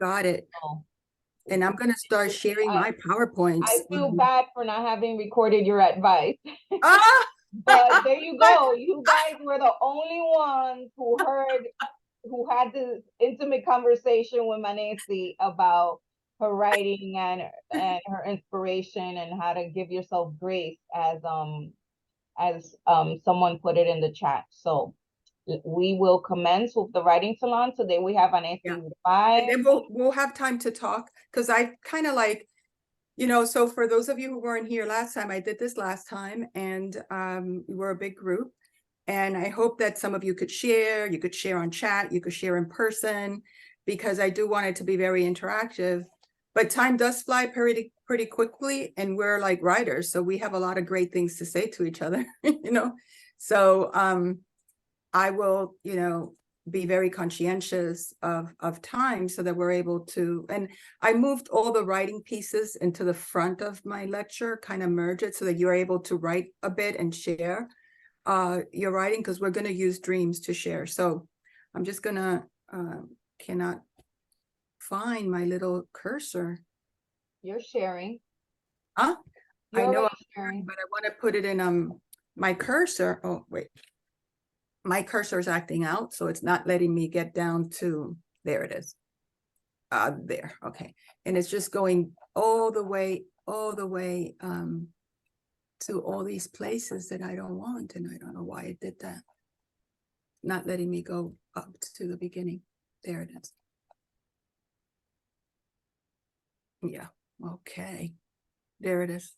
Got it. So, And I'm going to start sharing my PowerPoints. I feel bad for not having recorded your advice. Ah! But there you go. You guys were the only ones who had this intimate conversation with Annecy about her writing and her inspiration and how to give yourself grace, as someone put it in the chat. So we will commence with the writing salon. Today we have Annecy Baez. And then we'll have time to talk, because I kind of like, so for those of you who weren't here last time, I did this last time, and we were a big group. And I hope that some of you could share. You could share on chat, you could share in person, because I do want it to be very interactive. But time does fly pretty quickly, and we're like writers, so we have a lot of great things to say to each other, So I will, be very conscientious of time, so that we're able to, and I moved all the writing pieces into the front of my lecture, kind of merge it so that you're able to write a bit and share your writing, because we're going to use dreams to share. So I'm just gonna cannot find my little cursor. You're sharing. I know I'm sharing, but I want to put it in my cursor. Oh wait, my cursor is acting out, so it's not letting me get down to, there it is. There, okay. And it's just going all the way to all these places that I don't want, and I don't know why it did that. Not letting me go up to the beginning. There it is. Yeah, okay. There it is.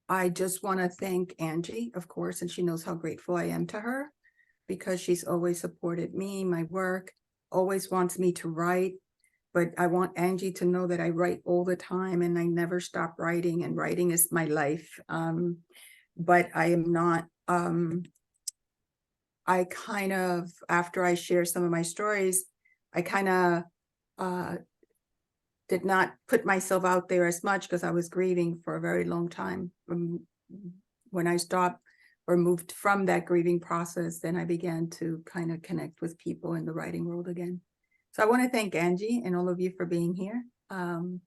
I just want to thank Angie, of course, and she knows how grateful I am to her, because she's always supported me, my work, always wants me to write. But I want Angie to know that I write all the time, and I never stop writing, and writing is my life. But I am not, I kind of, after I share some of my stories, I kind of did not put myself out there as much, because I was grieving for a very long time. When I stopped or moved from that grieving process, then I began to kind of connect with people in the writing world again. So I want to thank Angie and all of you for being here. I'm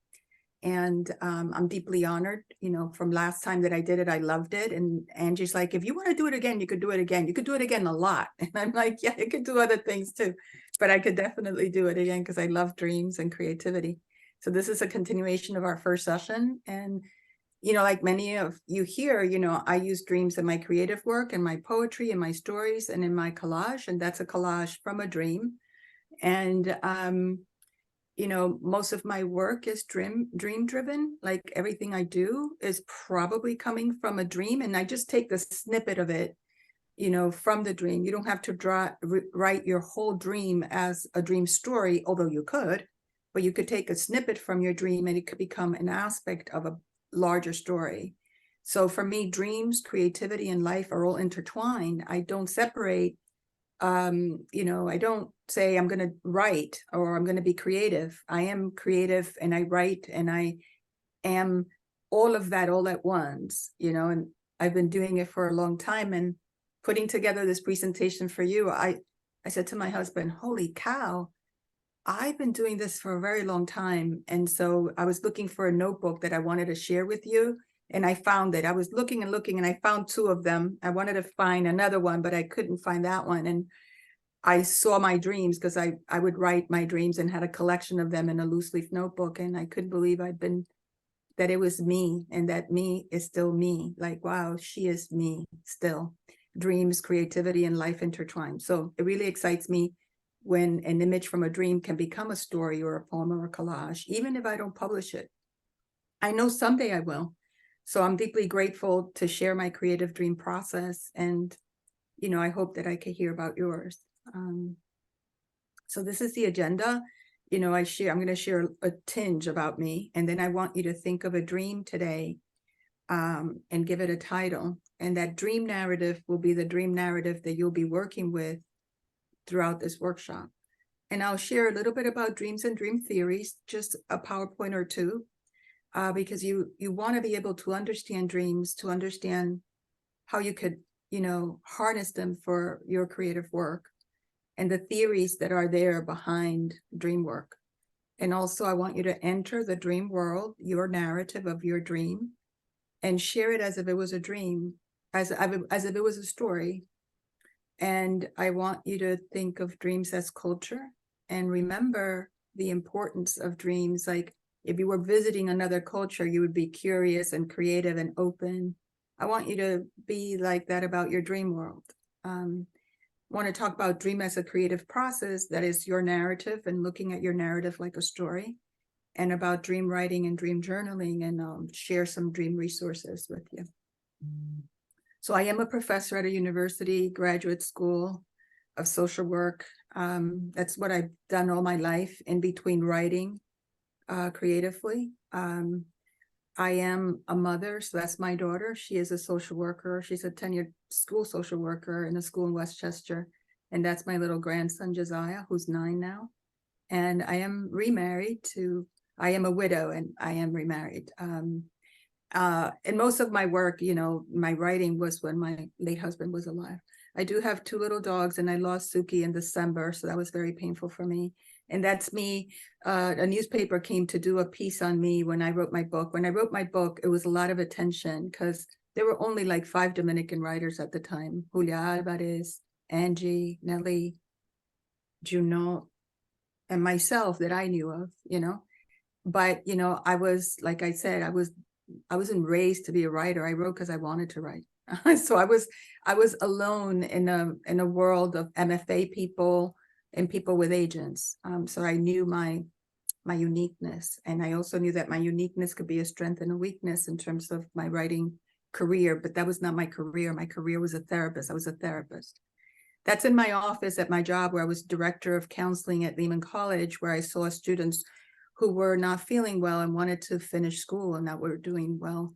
deeply honored, from last time that I did it, I loved it. And Angie's like, if you want to do it again, you could do it again. You could do it again a lot. And I'm like, yeah, I could do other things too, but I could definitely do it again, because I love dreams and creativity. So this is a continuation of our first session. And, like many of you here, I use dreams in my creative work and my poetry and my stories and in my collage. And that's a collage from a dream. And, most of my work is dream driven. Like everything I do is probably coming from a dream. And I just take the snippet of it, from the dream. You don't have to write your whole dream as a dream story, although you could. But you could take a snippet from your dream and it could become an aspect of a larger story. So for me, dreams, creativity, and life are all intertwined. I don't separate. I don't say I'm going to write or I'm going to be creative. I am creative and I write, and I am all of that all at once, and I've been doing it for a long time. And putting together this presentation for you, I said to my husband, holy cow, I've been doing this for a very long time. And so I was looking for a notebook that I wanted to share with you. And I found it. I was looking and looking, and I found two of them. I wanted to find another one, but I couldn't find that one. And I saw my dreams, because I would write my dreams and had a collection of them in a loose leaf notebook. And I couldn't believe that it was me, and that me is still me. Like, wow, she is me still. Dreams, creativity, and life intertwined. So it really excites me when an image from a dream can become a story or a poem or a collage, even if I don't publish it. I know someday I will. So I'm deeply grateful to share my creative dream process. And, I hope that I can hear about yours. So this is the agenda. I'm going to share a tinge about me. And then I want you to think of a dream today and give it a title. And that dream narrative will be the dream narrative that you'll be working with throughout this workshop. And I'll share a little bit about dreams and dream theories, just a PowerPoint or two. Because you want to be able to understand dreams, to understand how you could, harness them for your creative work, and the theories that are there behind dream work. And also I want you to enter the dream world, your narrative of your dream, and share it as if it was a dream, as if it was a story. And I want you to think of dreams as culture and remember the importance of dreams. Like if you were visiting another culture, you would be curious and creative and open. I want you to be like that about your dream world. Want to talk about dream as a creative process, that is your narrative and looking at your narrative like a story, and about dream writing and dream journaling, and share some dream resources with you. So I am a professor at a university, graduate school of social work. That's what I've done all my life in between writing creatively. I am a mother, so that's my daughter. She is a social worker. She's a tenured school social worker in a school in Westchester. And that's my little grandson, Josiah, who's 9 now. And I am remarried to, I am a widow and I am remarried. And most of my work, you know, my writing was when my late husband was alive. I do have 2 little dogs and I lost Suki in December. So that was very painful for me. And that's me. A newspaper came to do a piece on me when I wrote my book. When I wrote my book, it was a lot of attention because there were only like 5 Dominican writers at the time. Julia Alvarez, Angie, Nelly, Juno, and myself that I knew of, you know. But, you know, I was, like I said, I wasn't raised to be a writer. I wrote because I wanted to write. So I was alone in a world of MFA people and people with agents. So I knew my uniqueness. And I also knew that my uniqueness could be a strength and a weakness in terms of my writing career, but that was not my career. My career was a therapist. I was a therapist. That's in my office at my job where I was director of counseling at Lehman College, where I saw students who were not feeling well and wanted to finish school and that were doing well.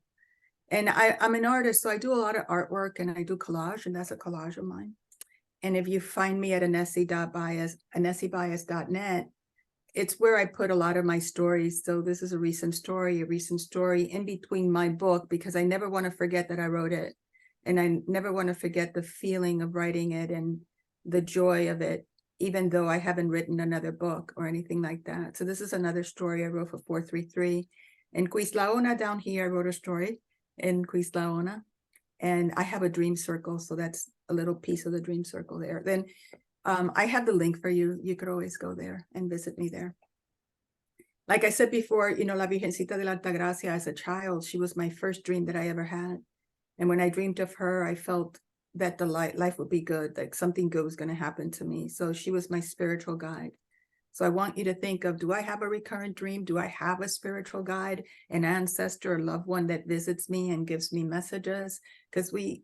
And I'm an artist, so I do a lot of artwork and I do collage, and that's a collage of mine. And if you find me at Annecy.Baez, AnneciBaez.net, it's where I put a lot of my stories. So this is a recent story in between my book, because I never want to forget that I wrote it. And I never want to forget the feeling of writing it and the joy of it, even though I haven't written another book or anything like that. So this is another story I wrote for 433. In Cuislaona down here, I wrote a story in Cuislaona. And I have a dream circle. So that's a little piece of the dream circle there. Then I have the link for you. You could always go there and visit me there. Like I said before, you know, La Virgencita de la Altagracia, as a child, she was my first dream that I ever had. And when I dreamed of her, I felt that the life would be good, like something good was going to happen to me. So she was my spiritual guide. So I want you to think of, do I have a recurrent dream? Do I have a spiritual guide, an ancestor, a loved one that visits me and gives me messages? Because we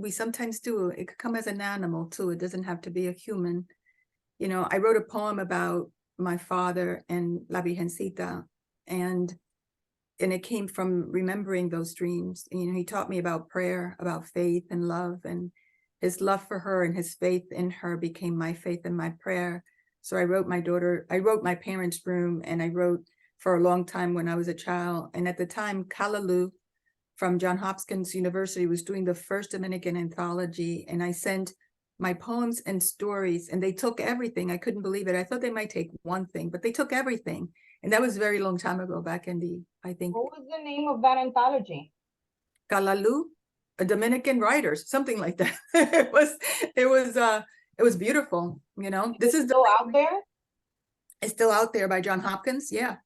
sometimes do. It could come as an animal too. It doesn't have to be a human. You know, I wrote a poem about my father and La Virgencita, and it came from remembering those dreams. And, you know, he taught me about prayer, about faith and love, and his love for her and his faith in her became my faith and my prayer. So I wrote my parents' room, and I wrote for a long time when I was a child. And at the time, Caudal from Johns Hopkins University was doing the first Dominican anthology. And I sent my poems and stories, and they took everything. I couldn't believe it. I thought they might take one thing, but they took everything. And that was a very long time ago, back in the, I think. What was the name of that anthology? Caudal, Dominican writers, something like that. It was beautiful, you know. This is still out there? It's still out there by Johns Hopkins. Yeah.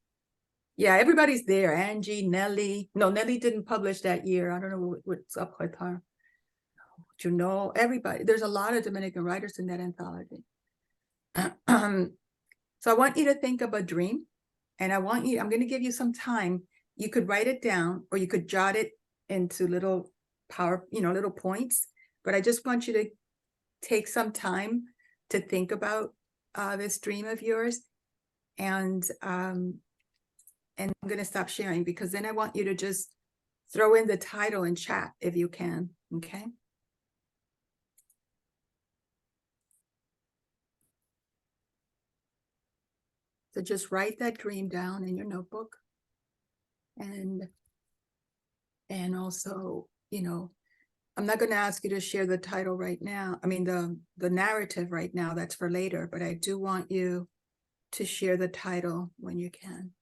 Yeah, everybody's there. Angie, Nelly. No, Nelly didn't publish that year. I don't know what's up with her. You know, everybody. There's a lot of Dominican writers in that anthology. So I want you to think of a dream, and I'm going to give you some time. You could write it down, or you could jot it into little little points. But I just want you to take some time to think about this dream of yours. And I'm going to stop sharing, because then I want you to just throw in the title in chat if you can. Okay. So just write that dream down in your notebook. And also, you know, I'm not going to ask you to share the title right now. I mean, the narrative right now, that's for later, but I do want you to share the title when you can.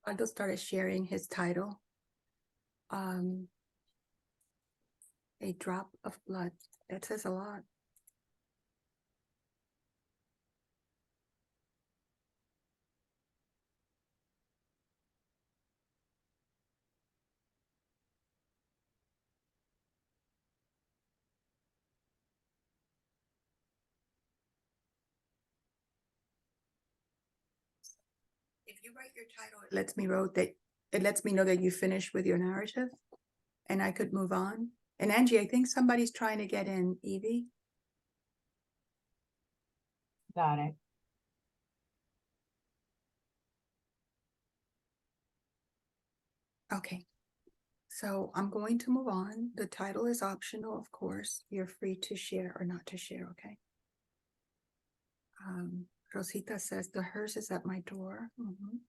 Aldo started sharing his title, A Drop of Blood. That says a lot. If you write your title, it lets me know that you finished with your narrative and I could move on. And Angie, I think somebody's trying to get in. Evie? Got it. Okay. So I'm going to move on. The title is optional, of course. You're free to share or not to share, okay? Rosita says the hearse is at my door. Mhm.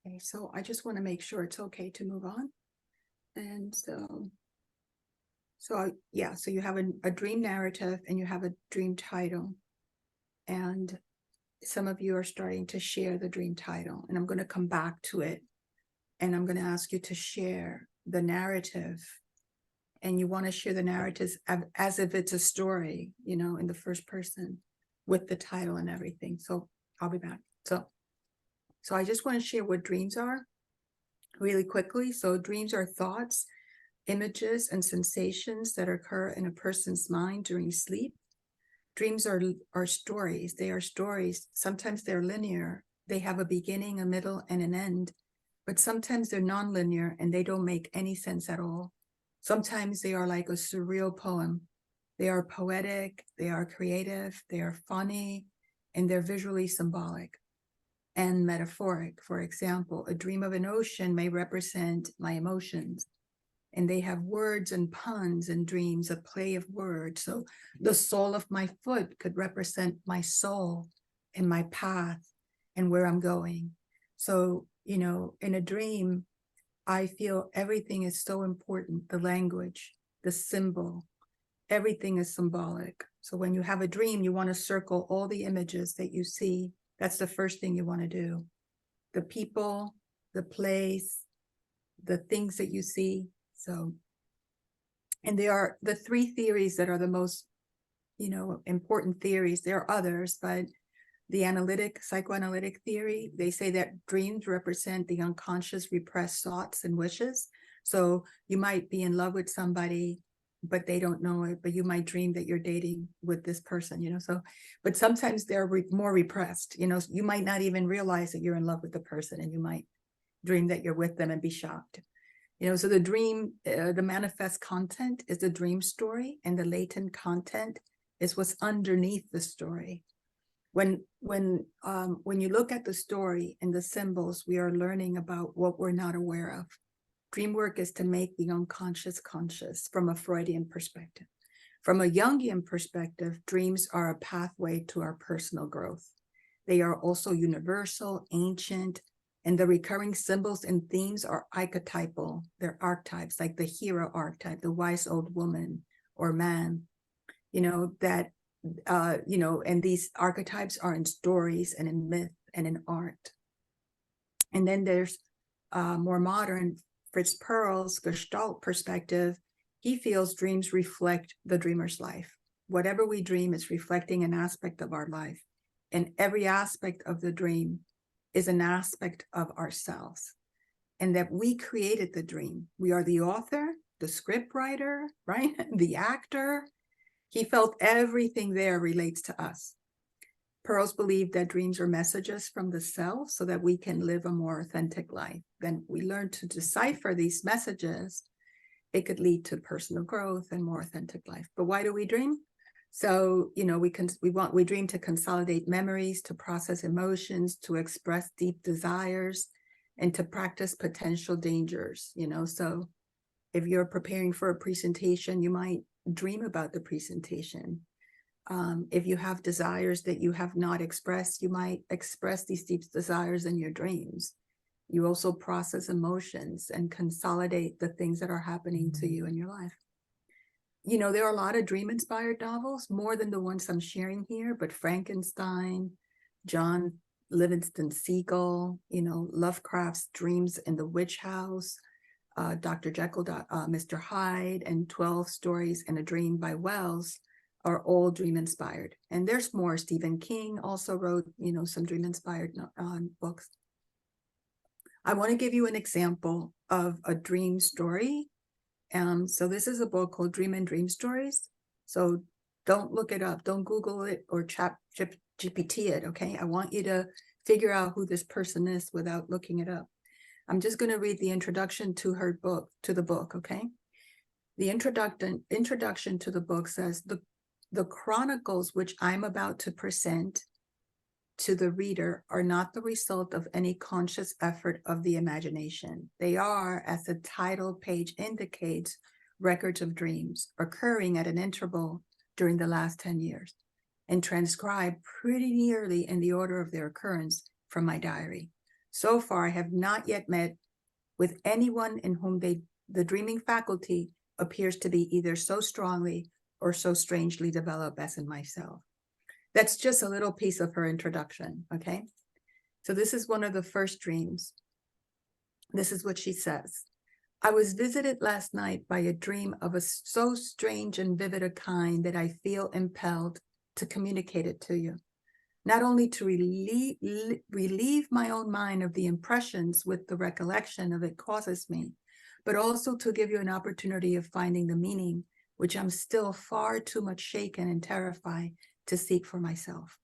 Okay, so I just want to make sure it's okay to move on. And so yeah, so you have a dream narrative and you have a dream title. And some of you are starting to share the dream title. And I'm going to come back to it. And I'm going to ask you to share the narrative. And you want to share the narratives as if it's a story, you know, in the first person with the title and everything. So I'll be back. So I just want to share what dreams are really quickly. So dreams are thoughts, images, and sensations that occur in a person's mind during sleep. Dreams are stories. They are stories. Sometimes they're linear. They have a beginning, a middle, and an end. But sometimes they're nonlinear and they don't make any sense at all. Sometimes they are like a surreal poem. They are poetic, they are creative, they are funny, and they're visually symbolic and metaphoric. For example, a dream of an ocean may represent my emotions. And they have words and puns and dreams, a play of words. So the sole of my foot could represent my soul and my path and where I'm going. So, you know, in a dream, I feel everything is so important. The language, the symbol, everything is symbolic. So when you have a dream, you want to circle all the images that you see. That's the first thing you want to do. The people, the place, the things that you see. So, and there are the three theories that are the most, you know, important theories. There are others, but the psychoanalytic theory, they say that dreams represent the unconscious repressed thoughts and wishes. So you might be in love with somebody, but they don't know it, but you might dream that you're dating with this person, you know, so, but sometimes they're more repressed, you know, you might not even realize that you're in love with the person and you might dream that you're with them and be shocked. You know, so the dream, the manifest content is the dream story, and the latent content is what's underneath the story. When you look at the story and the symbols, we are learning about what we're not aware of. Dream work is to make the unconscious conscious from a Freudian perspective. From a Jungian perspective, dreams are a pathway to our personal growth. They are also universal, ancient, and the recurring symbols and themes are archetypal. They're archetypes, like the hero archetype, the wise old woman or man, you know, that, you know, and these archetypes are in stories and in myth and in art. And then there's more modern, Fritz Perl's Gestalt perspective. He feels dreams reflect the dreamer's life. Whatever we dream is reflecting an aspect of our life. And every aspect of the dream is an aspect of ourselves. And that we created the dream. We are the author, the script writer, right? The actor. He felt everything there relates to us. Pearls believed that dreams are messages from the self so that we can live a more authentic life. Then we learn to decipher these messages. It could lead to personal growth and more authentic life. But why do we dream? So, you know, we dream to consolidate memories, to process emotions, to express deep desires, and to practice potential dangers, you know. So if you're preparing for a presentation, you might dream about the presentation. If you have desires that you have not expressed, you might express these deep desires in your dreams. You also process emotions and consolidate the things that are happening to you in your life. You know, there are a lot of dream-inspired novels, more than the ones I'm sharing here, but Frankenstein, John Livingston Seagull, you know, Lovecraft's Dreams in the Witch House, Dr. Jekyll, Mr. Hyde, and 12 Stories in a Dream by Wells are all dream-inspired. And there's more. Stephen King also wrote, you know, some dream-inspired books. I want to give you an example of a dream story. So this is a book called Dream and Dream Stories. So don't look it up. Don't Google it or GPT it, okay? I want you to figure out who this person is without looking it up. I'm just going to read the introduction to her book, to the book, okay? The introduction to the book says, the chronicles which I'm about to present to the reader are not the result of any conscious effort of the imagination. They are, as the title page indicates, records of dreams occurring at an interval during the last 10 years and transcribed pretty nearly in the order of their occurrence from my diary. So far, I have not yet met with anyone in whom the dreaming faculty appears to be either so strongly or so strangely developed as in myself. That's just a little piece of her introduction, okay? So this is one of the first dreams. This is what she says. I was visited last night by a dream of a so strange and vivid a kind that I feel impelled to communicate it to you. Not only to relieve my own mind of the impressions with the recollection of it causes me, but also to give you an opportunity of finding the meaning, which I'm still far too much shaken and terrified to seek for myself.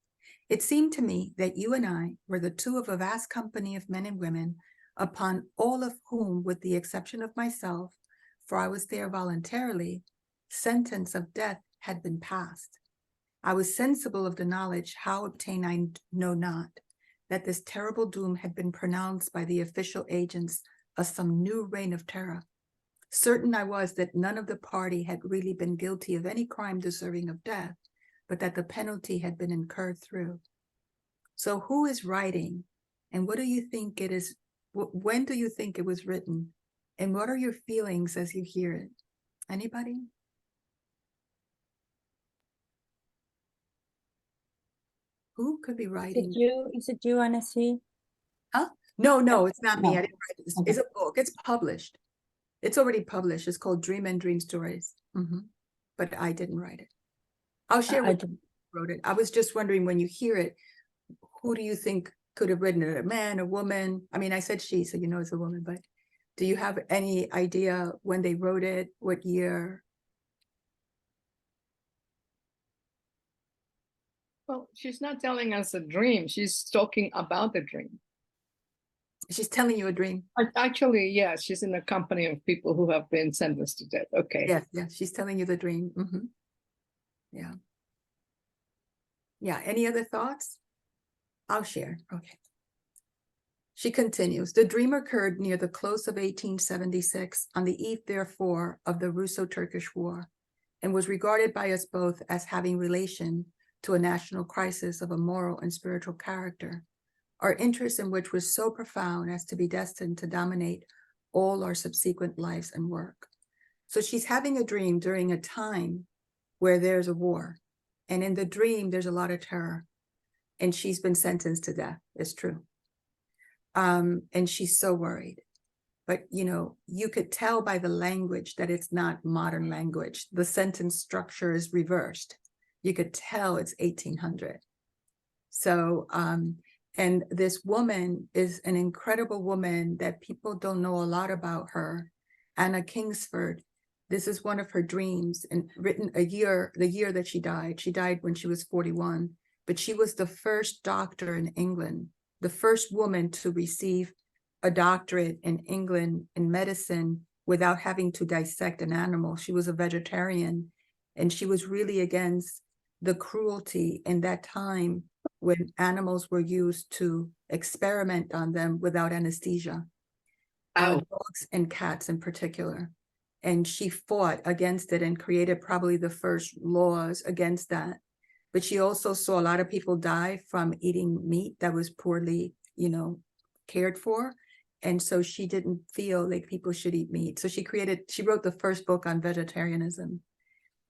It seemed to me that you and I were the two of a vast company of men and women, upon all of whom, with the exception of myself, for I was there voluntarily, sentence of death had been passed. I was sensible of the knowledge, how obtained I know not, that this terrible doom had been pronounced by the official agents of some new reign of terror. Certain I was that none of the party had really been guilty of any crime deserving of death, but that the penalty had been incurred through. So who is writing, and what do you think it is? When do you think it was written? And what are your feelings as you hear it? Anybody? Who could be writing? Is it you, Annecy? Huh? No, it's not me. No. I didn't write it. It's a book. It's published. It's already published. It's called Dream and Dream Stories. But I didn't write it. I'll share what wrote it. I was just wondering, when you hear it, who do you think could have written it? A man, a woman? I mean, I said she, so you know it's a woman, but do you have any idea when they wrote it, what year? Well, she's not telling us a dream. She's talking about the dream. She's telling you a dream. Actually, yeah, she's in a company of people who have been sentenced to death. Okay. Yes, yes, she's telling you the dream. Yeah. Yeah, any other thoughts? I'll share. Okay. She continues, the dream occurred near the close of 1876 on the eve, therefore, of the Russo-Turkish War, and was regarded by us both as having relation to a national crisis of a moral and spiritual character, our interest in which was so profound as to be destined to dominate all our subsequent lives and work. So she's having a dream during a time where there's a war, and in the dream, there's a lot of terror, and she's been sentenced to death. It's true. And she's so worried. But, you know, you could tell by the language that it's not modern language. The sentence structure is reversed. You could tell it's 1800. So, and this woman is an incredible woman that people don't know a lot about her. Anna Kingsford, this is one of her dreams, and written the year that she died. She died when she was 41, but she was the first doctor in England, the first woman to receive a doctorate in England in medicine without having to dissect an animal. She was a vegetarian, and she was really against the cruelty in that time when animals were used to experiment on them without anesthesia, dogs and cats in particular. And she fought against it and created probably the first laws against that. But she also saw a lot of people die from eating meat that was poorly, you know, cared for. And so she didn't feel like people should eat meat. So she wrote the first book on vegetarianism.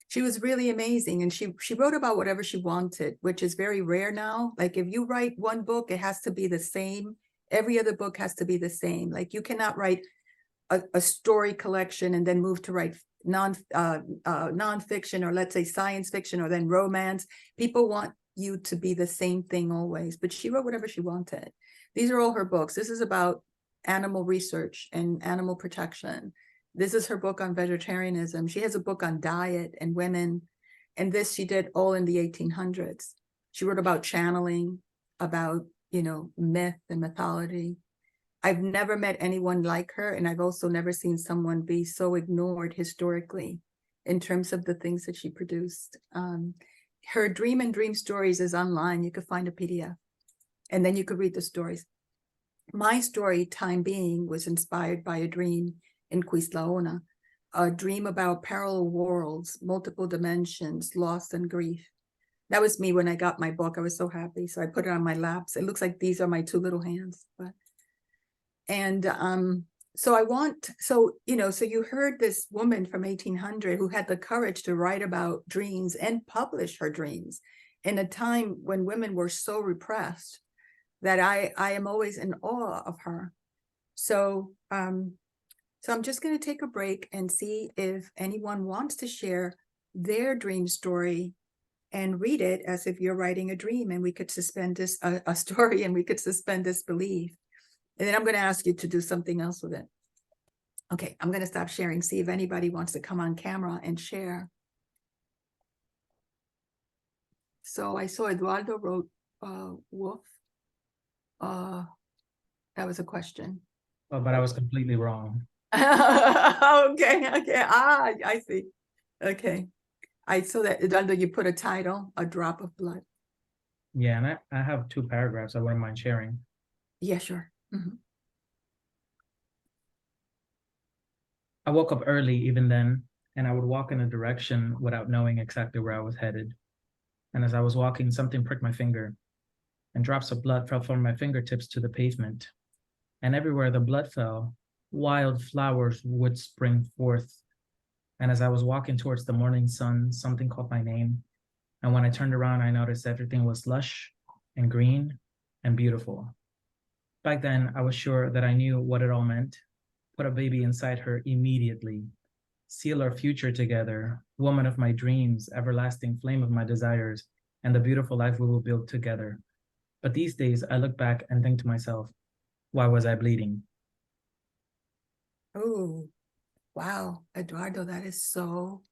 She was really amazing. And she wrote about whatever she wanted, which is very rare now. Like if you write one book, it has to be the same. Every other book has to be the same. Like you cannot write a story collection and then move to write nonfiction, or let's say science fiction, or then romance. People want you to be the same thing always, but she wrote whatever she wanted. These are all her books. This is about animal research and animal protection. This is her book on vegetarianism. She has a book on diet and women, and this she did all in the 1800s. She wrote about channeling, about, you know, myth and mythology. I've never met anyone like her, and I've also never seen someone be so ignored historically in terms of the things that she produced. Her Dream and Dream Stories is online. You could find a PDF, and then you could read the stories. My story, Time Being, was inspired by a dream in Quislaona, a dream about parallel worlds, multiple dimensions, loss and grief. That was me when I got my book. I was so happy, so I put it on my laps. It looks like these are my two little hands, but. And so you heard this woman from 1800 who had the courage to write about dreams and publish her dreams in a time when women were so repressed that I am always in awe of her. So I'm just going to take a break and see if anyone wants to share their dream story and read it as if you're writing a dream, and we could suspend a story, and we could suspend disbelief. And then I'm going to ask you to do something else with it. Okay, I'm going to stop sharing, see if anybody wants to come on camera and share. So I saw Eduardo wrote wolf. That was a question. Oh, but I was completely wrong. Okay. I see. Okay. I saw that, Eduardo, you put a title, A Drop of Blood. Yeah, and I have 2 paragraphs I wouldn't mind sharing. Yeah, sure. I woke up early even then, and I would walk in a direction without knowing exactly where I was headed. And as I was walking, something pricked my finger, and drops of blood fell from my fingertips to the pavement. And everywhere the blood fell, wild flowers would spring forth. And as I was walking towards the morning sun, something called my name. And when I turned around, I noticed everything was lush and green and beautiful. Back then, I was sure that I knew what it all meant. Put a baby inside her immediately. Seal our future together, woman of my dreams, everlasting flame of my desires, and the beautiful life we will build together. But these days, I look back and think to myself, why was I bleeding? Oh, wow, Eduardo, that is so,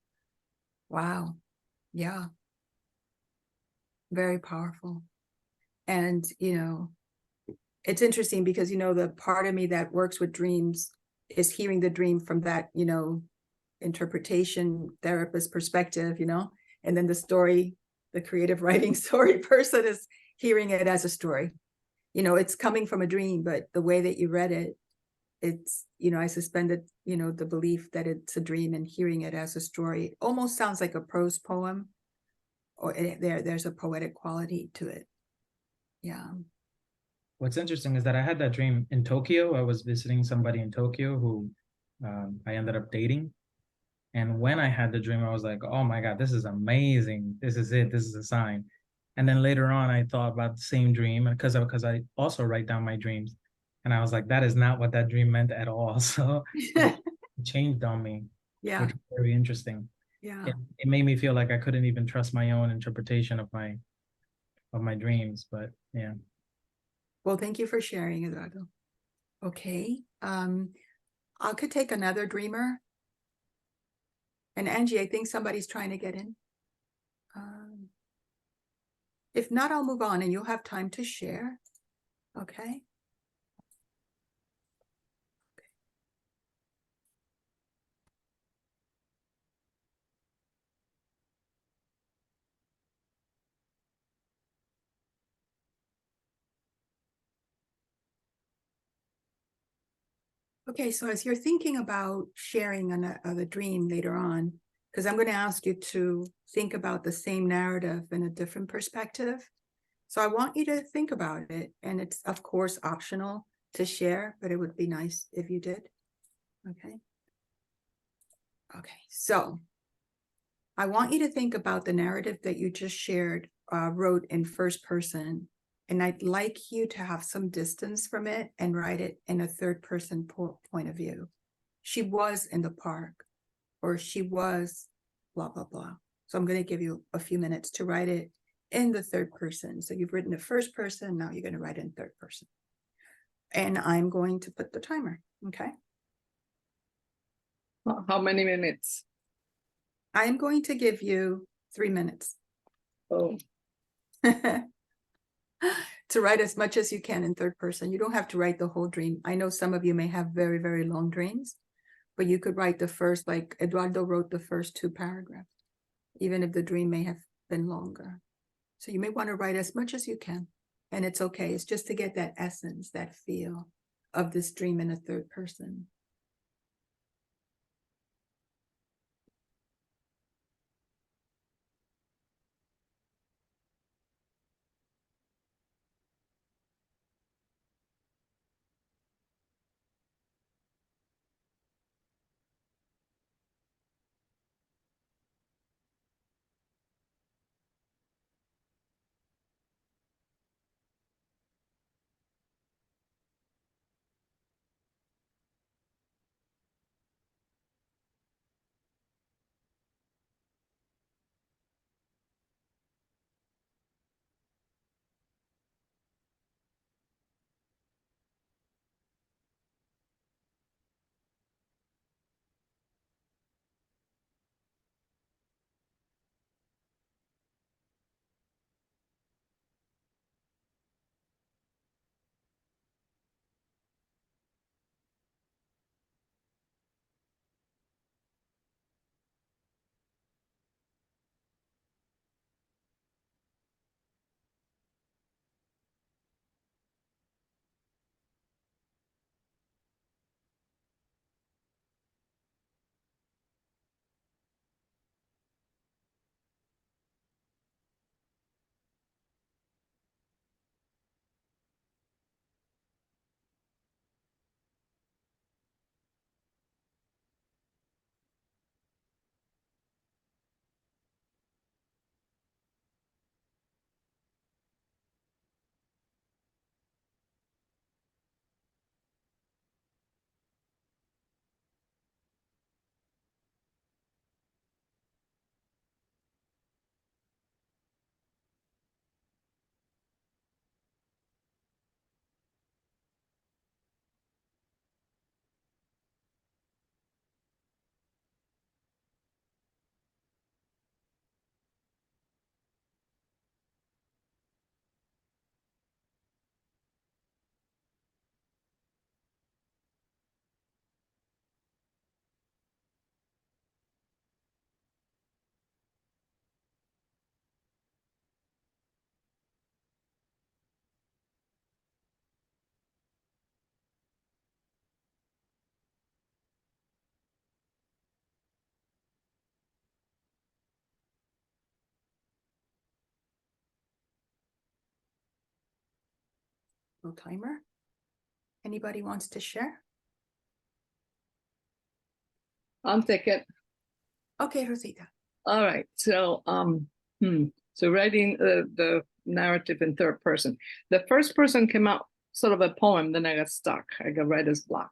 wow. Yeah. Very powerful. And, you know, it's interesting because, you know, the part of me that works with dreams is hearing the dream from that, you know, interpretation therapist perspective, you know, and then the story, the creative writing story person is hearing it as a story. You know, it's coming from a dream, but the way that you read it, it's, you know, I suspended, you know, the belief that it's a dream and hearing it as a story. It almost sounds like a prose poem, or there's a poetic quality to it. Yeah. What's interesting is that I had that dream in Tokyo. I was visiting somebody in Tokyo who I ended up dating. And when I had the dream, I was like, oh my God, this is amazing. This is it. This is a sign. And then later on, I thought about the same dream because I also write down my dreams. And I was like, that is not what that dream meant at all. So it changed on me, Yeah. which was very interesting. Yeah. It made me feel like I couldn't even trust my own interpretation of my dreams. But yeah. Well, thank you for sharing, Eduardo. Okay. I could take another dreamer. And Angie, I think somebody's trying to get in. If not, I'll move on and you'll have time to share. Okay. Okay, so as you're thinking about sharing the dream later on, because I'm going to ask you to think about the same narrative in a different perspective. So I want you to think about it, and it's of course optional to share, but it would be nice if you did. Okay. Okay, so I want you to think about the narrative that you just shared, wrote in first person, and I'd like you to have some distance from it and write it in a third person point of view. She was in the park, or she was blah, blah, blah. So I'm going to give you a few minutes to write it in the third person. So you've written the first person, now you're going to write it in third person. And I'm going to put the timer, okay? How many minutes? I'm going to give you 3 minutes. Oh, To write as much as you can in third person. You don't have to write the whole dream. I know some of you may have very, very long dreams, but you could write the first, like Eduardo wrote the first 2 paragraphs, even if the dream may have been longer. So you may want to write as much as you can, and it's okay. It's just to get that essence, that feel of this dream in a third person. little timer. Anybody wants to share? I'll take it. Okay, Rosita. All right. So, so writing the narrative in third person. The first person came out sort of a poem, then I got stuck. I got writer's block.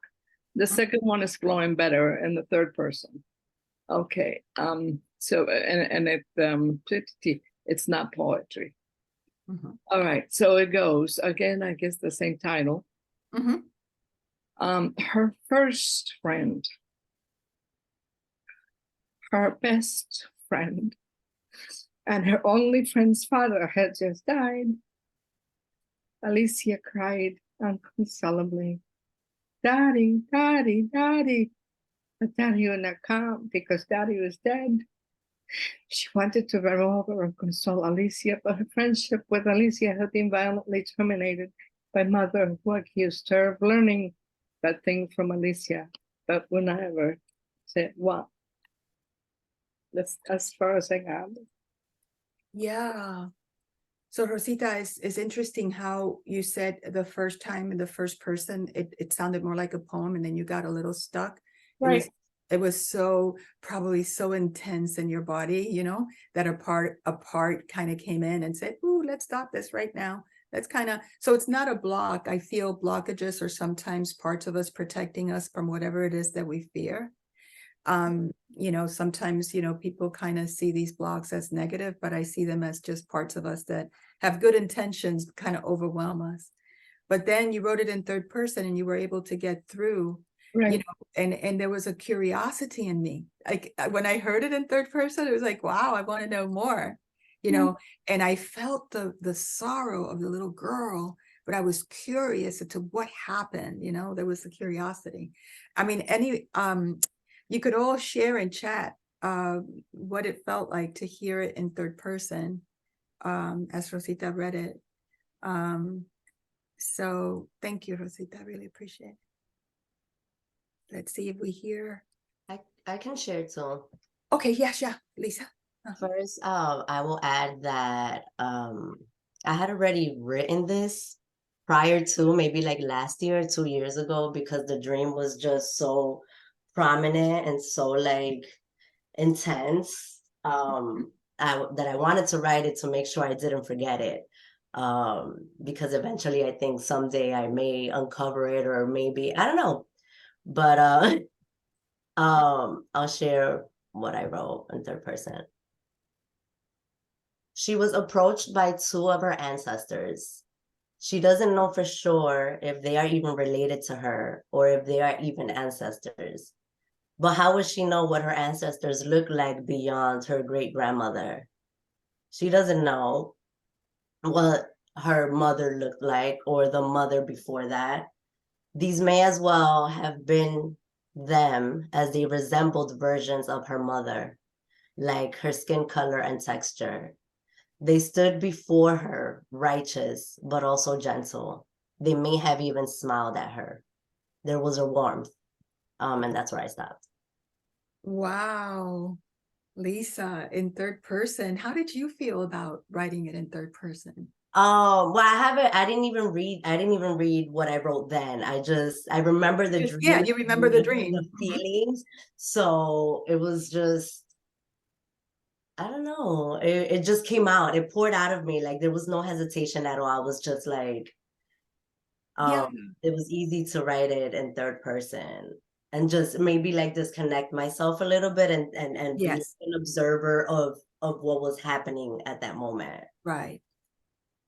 The second one is flowing better in the third person. Okay. So it's not poetry. Mhm. All right. So it goes again. I guess the same title. Mhm. Her first friend, her best friend, and her only friend's father had just died. Alicia cried inconsolably, "Daddy, Daddy, Daddy." But Daddy would not come because Daddy was dead. She wanted to run over and console Alicia, but her friendship with Alicia had been violently terminated by Mother, who accused her of learning that thing from Alicia, but would not ever say what. That's as far as I got. Yeah. So Rosita, is interesting how you said the first time in the first person, it sounded more like a poem, and then you got a little stuck. Right. It was so probably so intense in your body, you know, that a part kind of came in and said, "Ooh, let's stop this right now." That's kind of, so it's not a block. I feel blockages are sometimes parts of us protecting us from whatever it is that we fear. You know, sometimes, you know, people kind of see these blocks as negative, but I see them as just parts of us that have good intentions kind of overwhelm us. But then you wrote it in third person and you were able to get through, Right. you know, and there was a curiosity in me. Like when I heard it in third person, it was like, wow, I want to know more, you know, and I felt the sorrow of the little girl, but I was curious as to what happened, you know, there was a curiosity. I mean, you could all share in chat what it felt like to hear it in third person as Rosita read it. So thank you, Rosita. I really appreciate it. Let's see if we hear. I can share too. Okay, yes, yeah, Lisa. First, I will add that I had already written this prior to maybe like last year, 2 years ago, because the dream was just so prominent and so like intense that I wanted to write it to make sure I didn't forget it. Because eventually I think someday I may uncover it, or maybe, I don't know. But I'll share what I wrote in third person. She was approached by 2 of her ancestors. She doesn't know for sure if they are even related to her or if they are even ancestors. But how would she know what her ancestors look like beyond her great-grandmother? She doesn't know what her mother looked like or the mother before that. These may as well have been them, as they resembled versions of her mother, like her skin color and texture. They stood before her, righteous, but also gentle. They may have even smiled at her. There was a warmth, and that's where I stopped. Wow. Lisa, in third person, how did you feel about writing it in third person? Well, I didn't even read what I wrote then. I remember the dream. Yeah, you remember the dream. The feelings. So it was just, I don't know. It just came out. It poured out of me. Like there was no hesitation at all. I was just like, Yeah. it was easy to write it in third person and just maybe like disconnect myself a little bit and Yes. be an observer of what was happening at that moment. Right.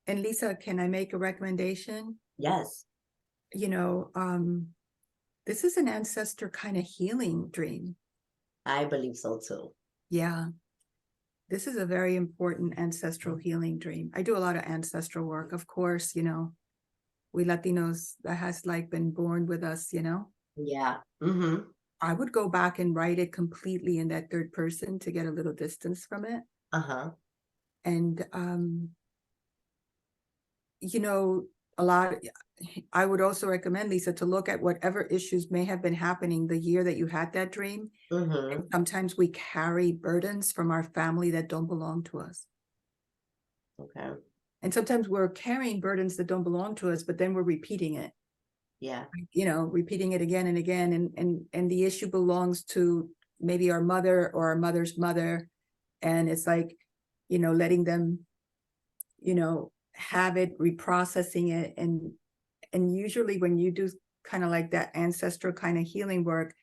And Lisa, can I make a recommendation? Yes. You know, this is an ancestor kind of healing dream. I believe so too. Yeah. This is a very important ancestral healing dream. I do a lot of ancestral work, of course, you know, we Latinos, that has like been born with us, you know. Yeah. Mm-hmm. I would go back and write it completely in that third person to get a little distance from it. Uh-huh. And you know, I would also recommend, Lisa, to look at whatever issues may have been happening the year that you had that dream. Mm-hmm. And sometimes we carry burdens from our family that don't belong to us. Okay. And sometimes we're carrying burdens that don't belong to us, but then we're repeating it. Yeah. You know, repeating it again and again. And the issue belongs to maybe our mother or our mother's mother. And it's like, you know, letting them, you know, have it, reprocessing it. And usually when you do kind of like that ancestral kind of healing work,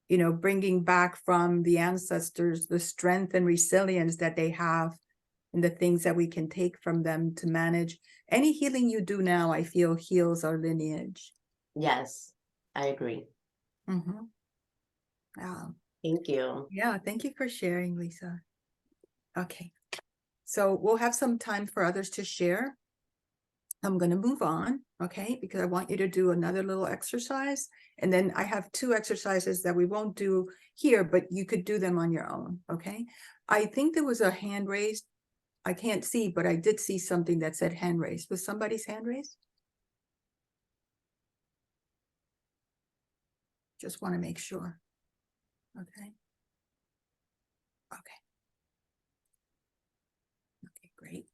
you know, bringing back from the ancestors the strength and resilience that they have and the things that we can take from them to manage. Any healing you do now, I feel, heals our lineage. Yes, I agree. Mm-hmm. Thank you. Yeah, thank you for sharing, Lisa. Okay, so we'll have some time for others to share. I'm going to move on, okay, because I want you to do another little exercise. And then I have 2 exercises that we won't do here, but you could do them on your own, okay? I think there was a hand raised. I can't see, but I did see something that said hand raised. Was somebody's hand raised? Just want to make sure. Okay. Okay. Okay, great.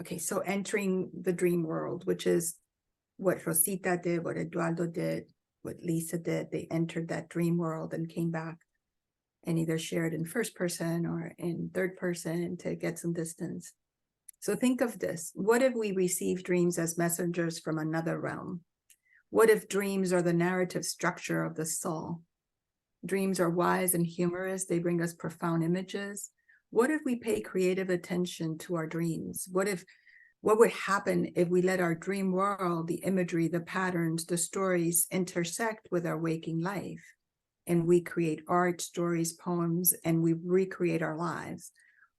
Okay, so entering the dream world, which is what Rosita did, what Eduardo did, what Lisa did. They entered that dream world and came back and either shared in first person or in third person to get some distance. So think of this. What if we receive dreams as messengers from another realm? What if dreams are the narrative structure of the soul? Dreams are wise and humorous. They bring us profound images. What if we pay creative attention to our dreams? What would happen if we let our dream world, the imagery, the patterns, the stories intersect with our waking life? And we create art, stories, poems, and we recreate our lives.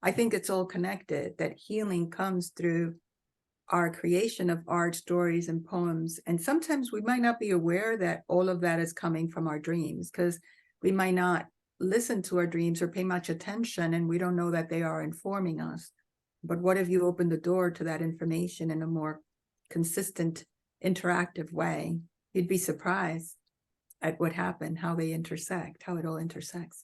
I think it's all connected, that healing comes through our creation of art, stories, and poems. And sometimes we might not be aware that all of that is coming from our dreams, because we might not listen to our dreams or pay much attention, and we don't know that they are informing us. But what if you open the door to that information in a more consistent, interactive way? You'd be surprised at what happened, how they intersect, how it all intersects.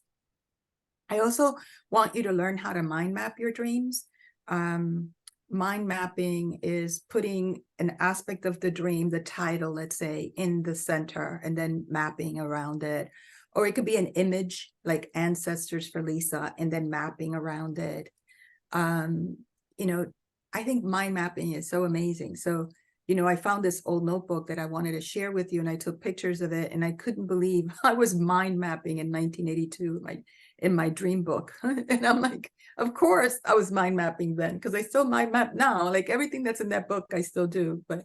I also want you to learn how to mind map your dreams. Mind mapping is putting an aspect of the dream, the title, let's say, in the center, and then mapping around it. Or it could be an image like ancestors for Lisa, and then mapping around it. You know, I think mind mapping is so amazing. So, you know, I found this old notebook that I wanted to share with you, and I took pictures of it, and I couldn't believe I was mind mapping in 1982 in my dream book. And I'm like, of course I was mind mapping then, because I still mind map now. Like everything that's in that book, I still do. But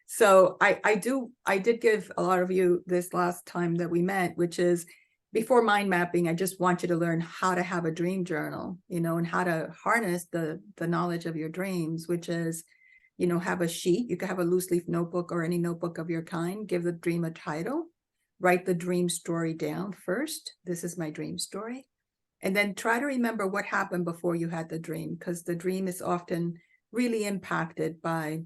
so I did give a lot of you this last time that we met, which is, before mind mapping, I just want you to learn how to have a dream journal, you know, and how to harness the knowledge of your dreams, which is, you know, have a sheet. You can have a loose leaf notebook or any notebook of your kind. Give the dream a title. Write the dream story down first. This is my dream story. And then try to remember what happened before you had the dream, because the dream is often really impacted by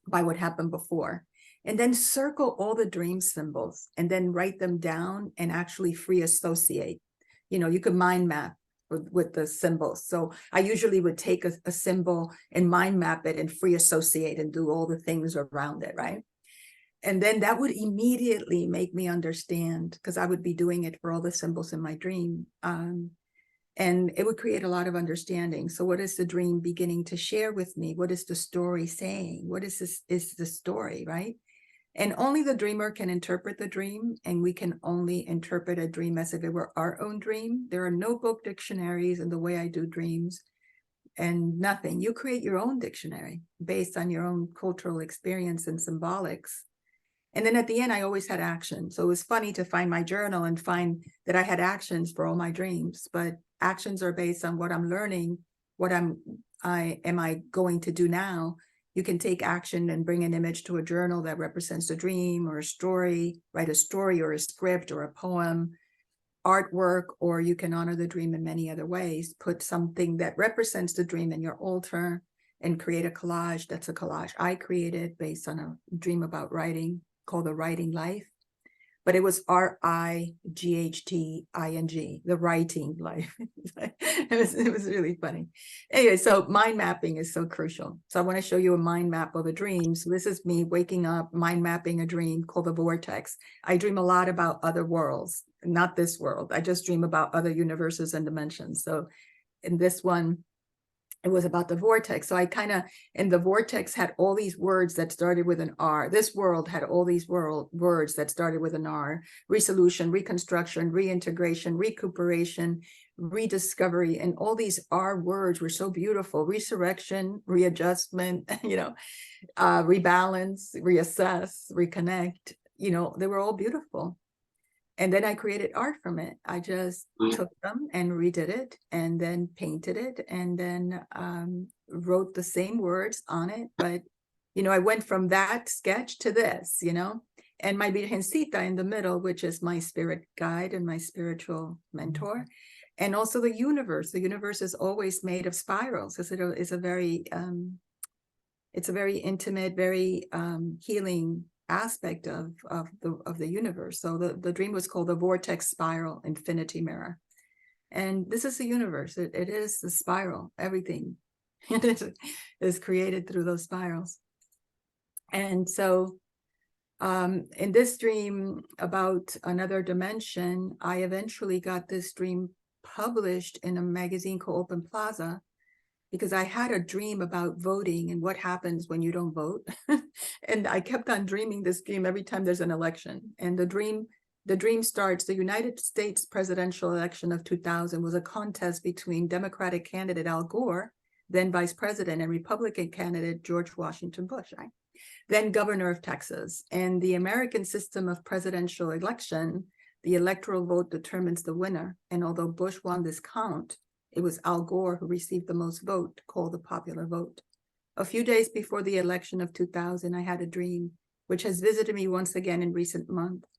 what happened before. And then circle all the dream symbols and then write them down and actually free associate. You know, you could mind map with the symbols. So I usually would take a symbol and mind map it and free associate and do all the things around it, right? And then that would immediately make me understand, because I would be doing it for all the symbols in my dream. And it would create a lot of understanding. So what is the dream beginning to share with me? What is the story saying? What is the story, right? And only the dreamer can interpret the dream, and we can only interpret a dream as if it were our own dream. There are no book dictionaries in the way I do dreams, and nothing. You create your own dictionary based on your own cultural experience and symbolics. And then at the end, I always had action. So it was funny to find my journal and find that I had actions for all my dreams, but actions are based on what I'm learning, what am I going to do now. You can take action and bring an image to a journal that represents a dream or a story, write a story or a script or a poem, artwork, or you can honor the dream in many other ways. Put something that represents the dream in your altar and create a collage. That's a collage I created based on a dream about writing called The Writing Life. but it was RIGHTING, the writing life. It was really funny. Anyway, so mind mapping is so crucial. So I want to show you a mind map of a dream. So this is me waking up, mind mapping a dream called the vortex. I dream a lot about other worlds, not this world. I just dream about other universes and dimensions. So in this one, it was about the vortex. So I kind of, and the vortex had all these words that started with an R. This world had all these words that started with an R: resolution, reconstruction, reintegration, recuperation, rediscovery. And all these R words were so beautiful: resurrection, readjustment, rebalance, reassess, reconnect. They were all beautiful. And then I created art from it. I just took them and redid it, and then painted it, and then wrote the same words on it. But, I went from that sketch to this, and my Virgencita in the middle, which is my spirit guide and my spiritual mentor. And also the universe. The universe is always made of spirals. It's a very intimate, very healing aspect of the universe. So the dream was called the Vortex Spiral Infinity Mirror. And this is the universe. It is the spiral. Everything is created through those spirals. And so in this dream about another dimension, I eventually got this dream published in a magazine called Open Plaza, because I had a dream about voting and what happens when you don't vote. And I kept on dreaming this dream every time there's an election. And the dream starts: the United States presidential election of 2000 was a contest between Democratic candidate Al Gore, then vice president, and Republican candidate George Washington Bush, right? Then governor of Texas. And the American system of presidential election, the electoral vote determines the winner. And although Bush won this count, it was Al Gore who received the most vote, called the popular vote. A few days before the election of 2000, I had a dream, which has visited me once again in recent months.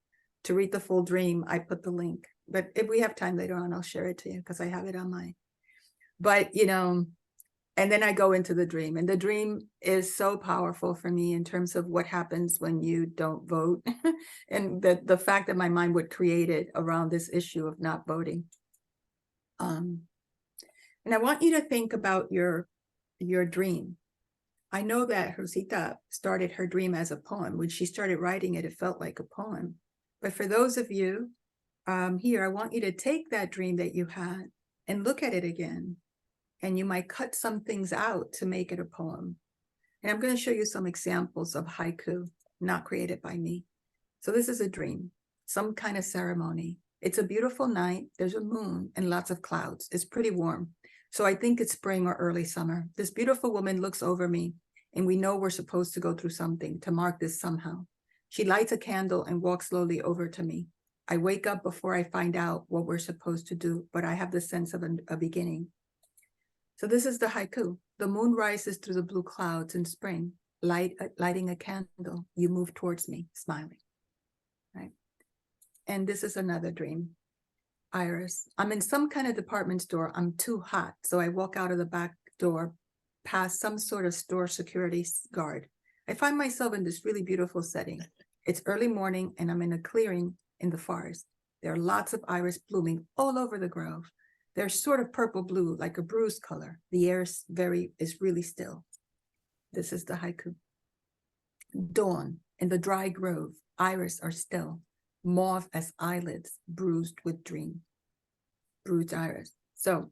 To read the full dream, I put the link. But if we have time later on, I'll share it to you because I have it on my. But, and then I go into the dream. And the dream is so powerful for me in terms of what happens when you don't vote. And the fact that my mind would create it around this issue of not voting. And I want you to think about your dream. I know that Rosita started her dream as a poem. When she started writing it, it felt like a poem. But for those of you here, I want you to take that dream that you had and look at it again. And you might cut some things out to make it a poem. And I'm going to show you some examples of haiku, not created by me. So this is a dream, some kind of ceremony. It's a beautiful night. There's a moon and lots of clouds. It's pretty warm. So I think it's spring or early summer. This beautiful woman looks over me, and we know we're supposed to go through something to mark this somehow. She lights a candle and walks slowly over to me. I wake up before I find out what we're supposed to do, but I have the sense of a beginning. So this is the haiku. The moon rises through the blue clouds in spring, lighting a candle. You move towards me, smiling. Right? And this is another dream. Iris, I'm in some kind of department store. I'm too hot. So I walk out of the back door, past some sort of store security guard. I find myself in this really beautiful setting. It's early morning and I'm in a clearing in the forest. There are lots of iris blooming all over the grove. They're sort of purple blue, like a bruised color. The air is really still. This is the haiku. Dawn in the dry grove, iris are still. Mauve as eyelids, bruised with dream. Bruised iris. So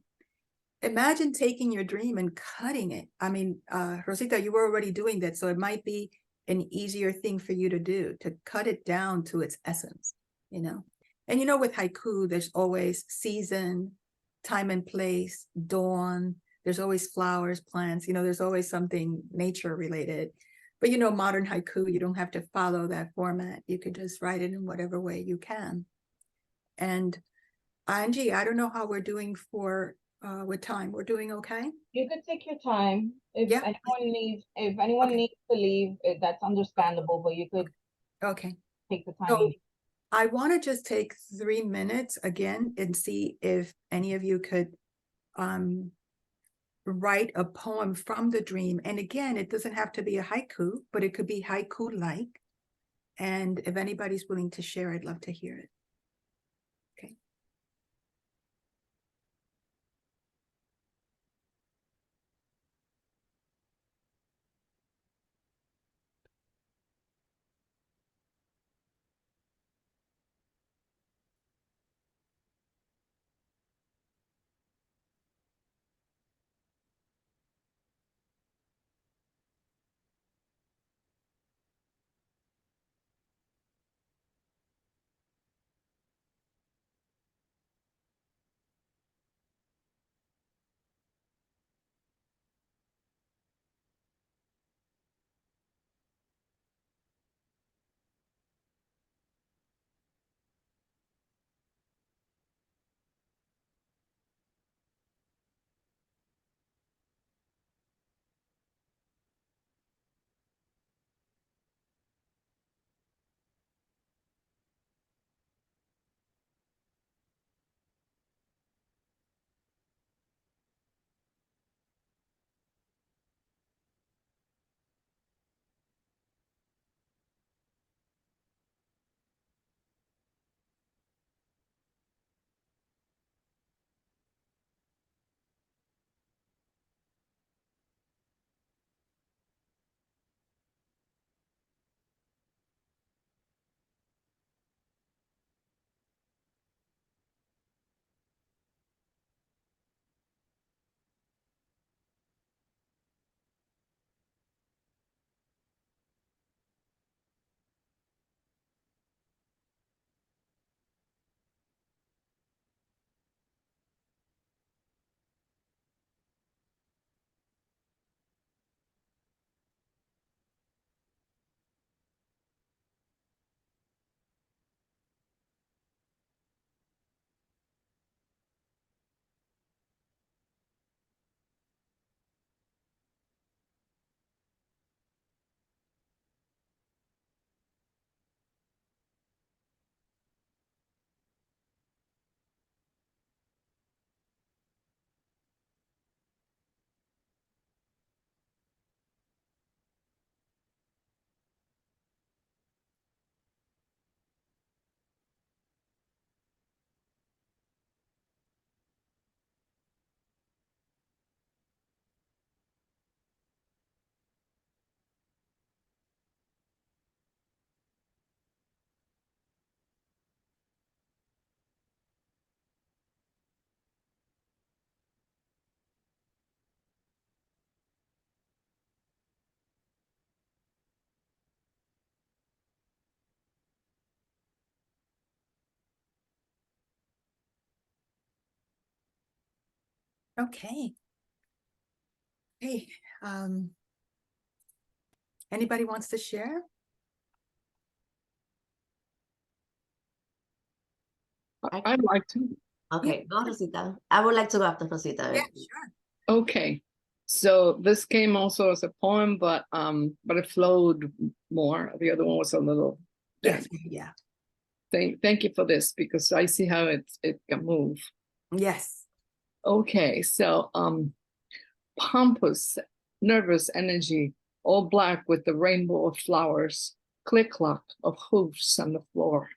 imagine taking your dream and cutting it. I mean, Rosita, you were already doing that, so it might be an easier thing for you to do, to cut it down to its essence, And with haiku, there's always season, time and place, dawn. There's always flowers, plants, there's always something nature related. But modern haiku, you don't have to follow that format. You could just write it in whatever way you can. And Angie, I don't know how we're doing with time. We're doing okay? You could take your time. If Yeah. anyone needs to leave, that's understandable, but you could take the time. So I want to just take 3 minutes again and see if any of you could write a poem from the dream. And again, it doesn't have to be a haiku, but it could be haiku-like. And if anybody's willing to share, I'd love to hear it. Okay. Okay. Hey, anybody wants to share? I'd like to. Okay, go Rosita. I would like to go after Rosita. Yeah, sure. Okay, so this came also as a poem, but it flowed more. The other one was a little. Yes, yeah. Thank you for this, because I see how it can move. Yes. Okay, so pompous, nervous energy, all black with the rainbow of flowers, click-clock of hoofs on the floor,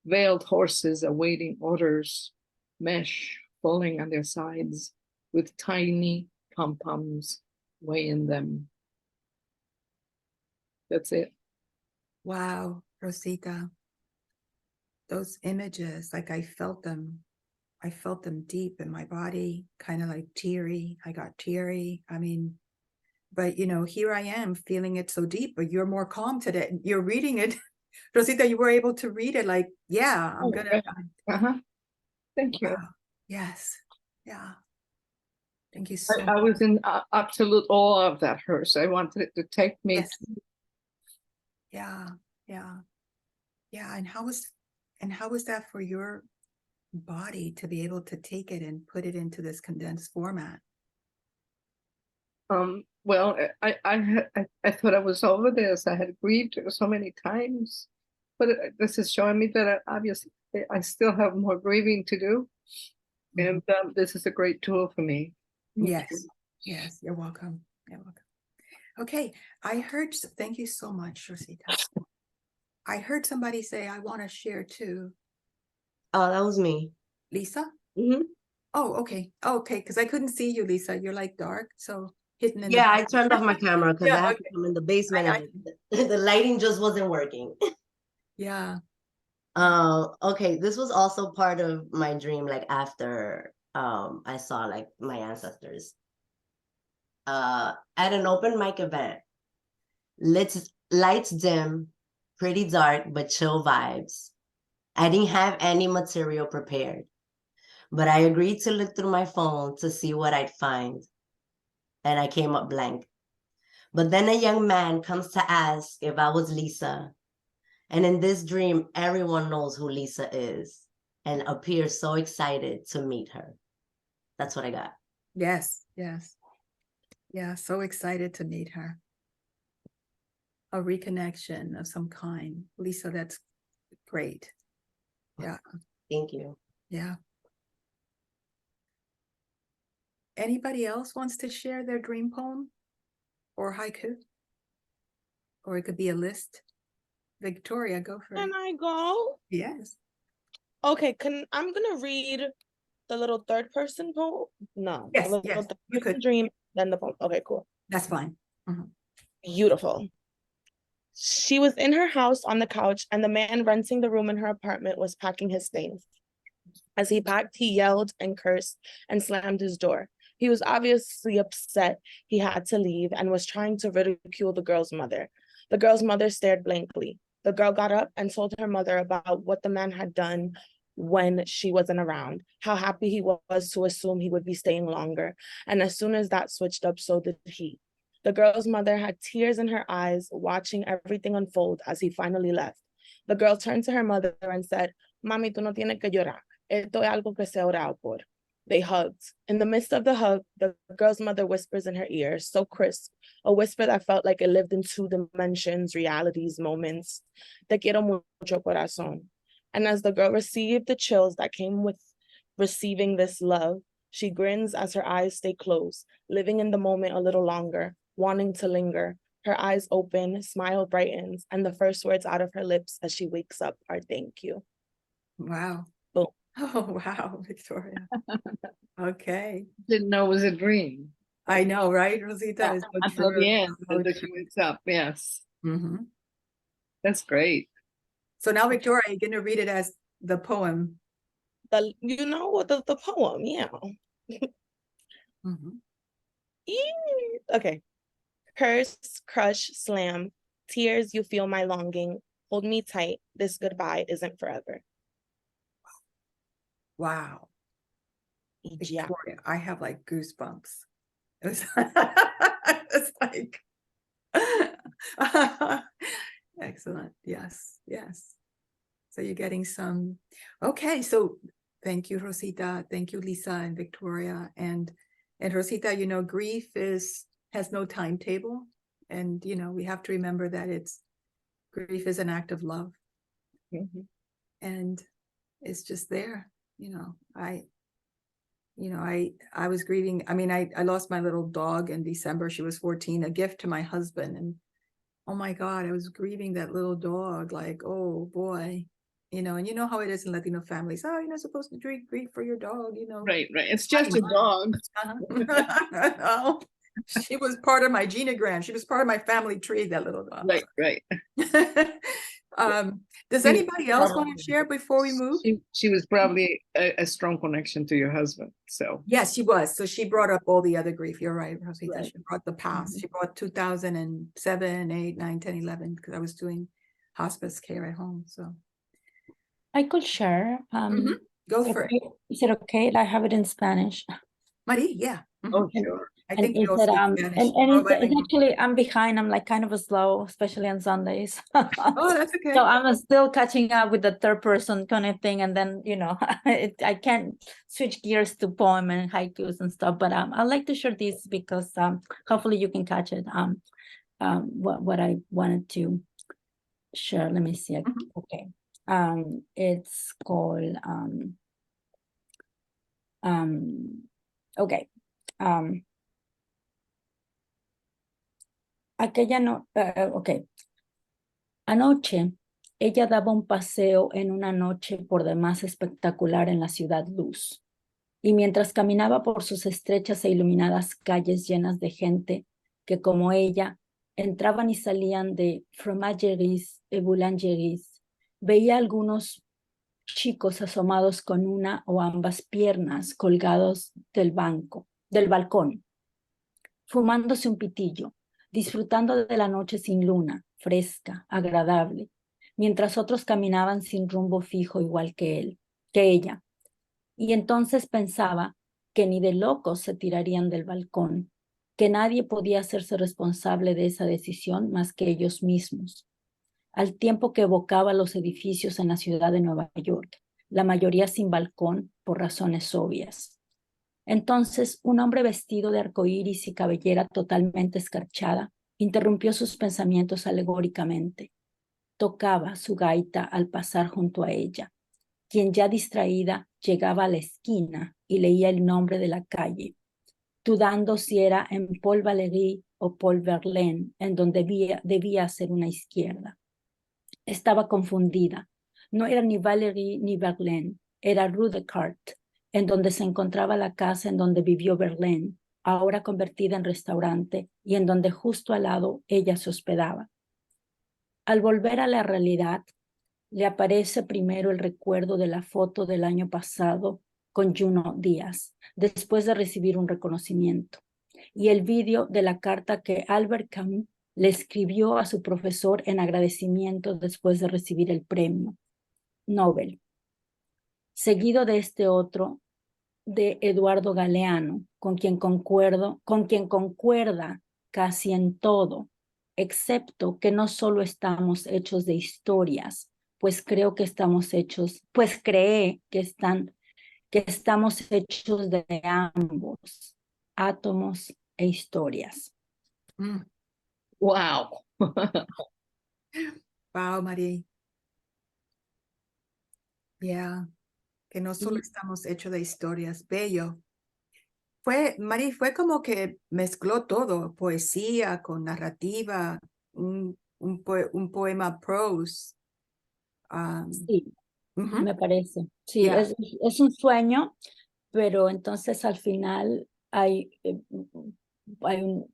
veiled horses awaiting orders, mesh falling on their sides with tiny pom-poms weighing them. That's it. Wow, Rosita. Those images, like I felt them deep in my body, kind of like teary. I got teary. I mean, but you know, here I am feeling it so deep, but you're more calm today. You're reading it. Rosita, you were able to read it like, yeah, I'm gonna. Thank you. Wow. Yes. Yeah. Thank you so much. I was in absolute awe of that hearse. I wanted it to take me. Yes. Yeah. Yeah. Yeah. And how was that for your body to be able to take it and put it into this condensed format? Well, I thought I was over this. I had grieved so many times, but this is showing me that obviously I still have more grieving to do, and this is a great tool for me. Yes, yes, you're welcome. You're welcome. Okay, I heard. Thank you so much, Rosita. I heard somebody say, I want to share too. Oh, that was me. Lisa? Mhm. Oh, okay. Okay, because I couldn't see you, Lisa. You're like dark, so hidden in Yeah, the I turned off my camera because Yeah, I had okay. to come in the basement I- and the lighting just wasn't working. Yeah. Okay, this was also part of my dream, like after I saw like my ancestors. At an open mic event, lights dim, pretty dark, but chill vibes. I didn't have any material prepared, but I agreed to look through my phone to see what I'd find. And I came up blank. But then a young man comes to ask if I was Lisa. And in this dream, everyone knows who Lisa is and appears so excited to meet her. That's what I got. Yes, yes. Yeah, so excited to meet her. A reconnection of some kind. Lisa, that's great. Yeah, Thank you. yeah. Anybody else wants to share their dream poem or haiku? Or it could be a list. Victoria, go for it. Can I go? Yes. Okay, I'm gonna read the little third person poem. No, Yes, the little yes, third you person could. dream, then the poem. Okay, cool. That's fine. Beautiful. She was in her house on the couch, and the man renting the room in her apartment was packing his things. As he packed, he yelled and cursed and slammed his door. He was obviously upset he had to leave and was trying to ridicule the girl's mother. The girl's mother stared blankly. The girl got up and told her mother about what the man had done when she wasn't around, how happy he was to assume he would be staying longer. And as soon as that switched up, so did he. The girl's mother had tears in her eyes, watching everything unfold as he finally left. The girl turned to her mother and said, "Mami, tú no tienes que llorar. Esto es algo que se ha orado por." They hugged. In the midst of the hug, the girl's mother whispers in her ear, so crisp, a whisper that felt like it lived in two dimensions, realities, moments. "Te quiero mucho, corazón." And as the girl received the chills that came with receiving this love, she grins as her eyes stay closed, living in the moment a little longer, wanting to linger. Her eyes open, smile brightens, and the first words out of her lips as she wakes up are "thank you." Wow. Boom. Oh, wow, Victoria. Okay. Didn't know it was a dream. I know, right, Rosita? It's so Until true. the end, So that she wakes up. Yes, Mhm. that's great. So now, Victoria, you're going to read it as the poem. The poem, yeah. Mhm. Okay. Curse, crush, slam, tears, you feel my longing. Hold me tight, this goodbye isn't forever. Wow. Yeah. Victoria, I have like goosebumps. It was it's like excellent. Yes, yes. So you're getting some. Okay, so thank you, Rosita. Thank you, Lisa and Victoria. And Rosita, you know, grief has no timetable. And you know, we have to remember that grief is an act of love. Mhm. And it's just there. You know, I was grieving. I mean, I lost my little dog in December. She was 14, a gift to my husband. And oh my God, I was grieving that little dog. Like, oh boy, you know, and you know how it is in Latino families. Oh, you're not supposed to grieve for your dog, you know. Right. It's just a dog. No, she was part of my genogram. She was part of my family tree, that little dog. Right. Does anybody else want to share before we move? She was probably a strong connection to your husband. So Yes, she was. So she brought up all the other grief. You're right, Rosita. Right. She brought the past. She brought 2007, 8, 9, 10, 11, because I was doing hospice care at home. So I could share. go for it. Is it okay? I have it in Spanish. Marie, yeah. oh sure. I And think we it's all that, speak and Spanish. it's actually, I'm behind. I'm like kind of slow, especially on Sundays. Oh, that's okay. So I'm still catching up with the third person kind of thing, and then I can't switch gears to poem and haikus and stuff. But I like to share this because hopefully you can catch it. What I wanted to share. Let me see. Okay. It's called okay. Aquella no, okay. Anoche Ella daba un paseo en una noche por demás espectacular en la ciudad luz. Y mientras caminaba por sus estrechas e iluminadas calles llenas de gente que, como ella, entraban y salían de fromageries y boulangeries, veía algunos chicos asomados con una o ambas piernas colgados del balcón, fumándose un pitillo, disfrutando de la noche sin luna, fresca, agradable, mientras otros caminaban sin rumbo fijo igual que ella. Y entonces pensaba que ni de locos se tirarían del balcón, que nadie podía hacerse responsable de esa decisión más que ellos mismos, al tiempo que evocaba los edificios en la ciudad de Nueva York, la mayoría sin balcón por razones obvias. Entonces, un hombre vestido de arcoíris y cabellera totalmente escarchada interrumpió sus pensamientos alegóricamente. Tocaba su gaita al pasar junto a ella, quien ya distraída llegaba a la esquina y leía el nombre de la calle, dudando si era en Paul Valéry o Paul Verlaine, en donde debía hacer una izquierda. Estaba confundida. No era ni Valéry ni Verlaine, era Rue Descartes, en donde se encontraba la casa en donde vivió Verlaine, ahora convertida en restaurante, y en donde justo al lado ella se hospedaba. Al volver a la realidad, le aparece primero el recuerdo de la foto del año pasado con Juno Díaz, después de recibir un reconocimiento, y el vídeo de la carta que Albert Camus le escribió a su profesor en agradecimiento después de recibir el premio Nobel. Seguido de este otro, de Eduardo Galeano, con quien concuerda casi en todo, excepto que no solo estamos hechos de historias, pues cree que estamos hechos de ambos, átomos e historias. Mm. Wow. Wow, María. Yeah, que no solo estamos hechos de historias, bello. María, fue como que mezcló todo, poesía con narrativa, un poema prose. Sí, Ujú, me parece. Sí, yeah. es un sueño, pero entonces al final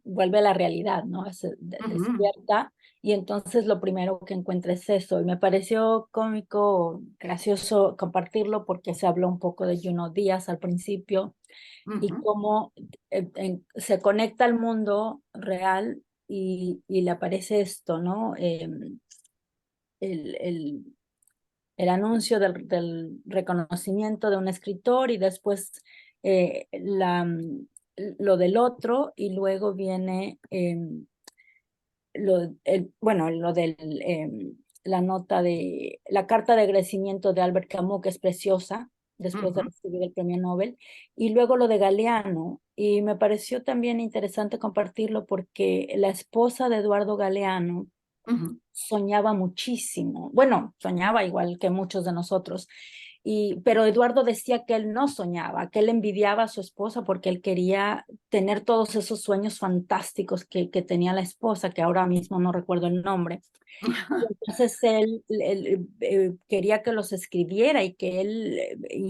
vuelve a la realidad, ¿no? Ujú. Despierta y entonces lo primero que encuentra es eso. Y me pareció cómico, gracioso compartirlo porque se habló un poco de Juno Díaz al principio y Ujú. cómo se conecta al mundo real y le aparece esto, ¿no? El anuncio del reconocimiento de un escritor y después lo del otro y luego viene la nota de la carta de agradecimiento de Albert Camus, que es preciosa, después de Ujú. recibir el premio Nobel, y luego lo de Galeano, y me pareció también interesante compartirlo porque la esposa de Eduardo Galeano Ujú. soñaba muchísimo, bueno, soñaba igual que muchos de nosotros, pero Eduardo decía que él no soñaba, que él envidiaba a su esposa porque él quería tener todos esos sueños fantásticos que tenía la esposa, que ahora mismo no recuerdo el nombre. Entonces él quería que los escribiera y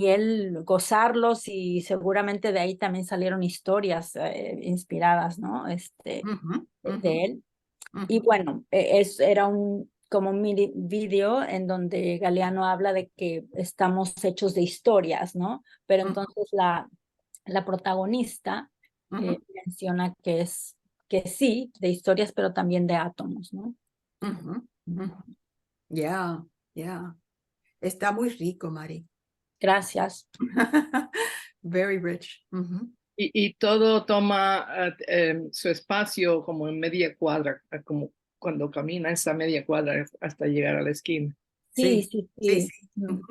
él gozarlos y seguramente de ahí también salieron historias inspiradas, ¿no? Ujú. Ujú. De él. Y Ujú. bueno, era como un mini video en donde Galeano habla de que estamos hechos de historias, ¿no? Pero Ujú. entonces la protagonista Ujú. menciona que sí, de historias, pero también de átomos, ¿no? Ujú. Ujú. Yeah, yeah. Está muy rico, Mari. Gracias. Very rich. Ujú. Y todo toma su espacio como en media cuadra, como cuando camina esa media cuadra hasta llegar a la esquina. Sí, Sí, sí, sí, sí. sí.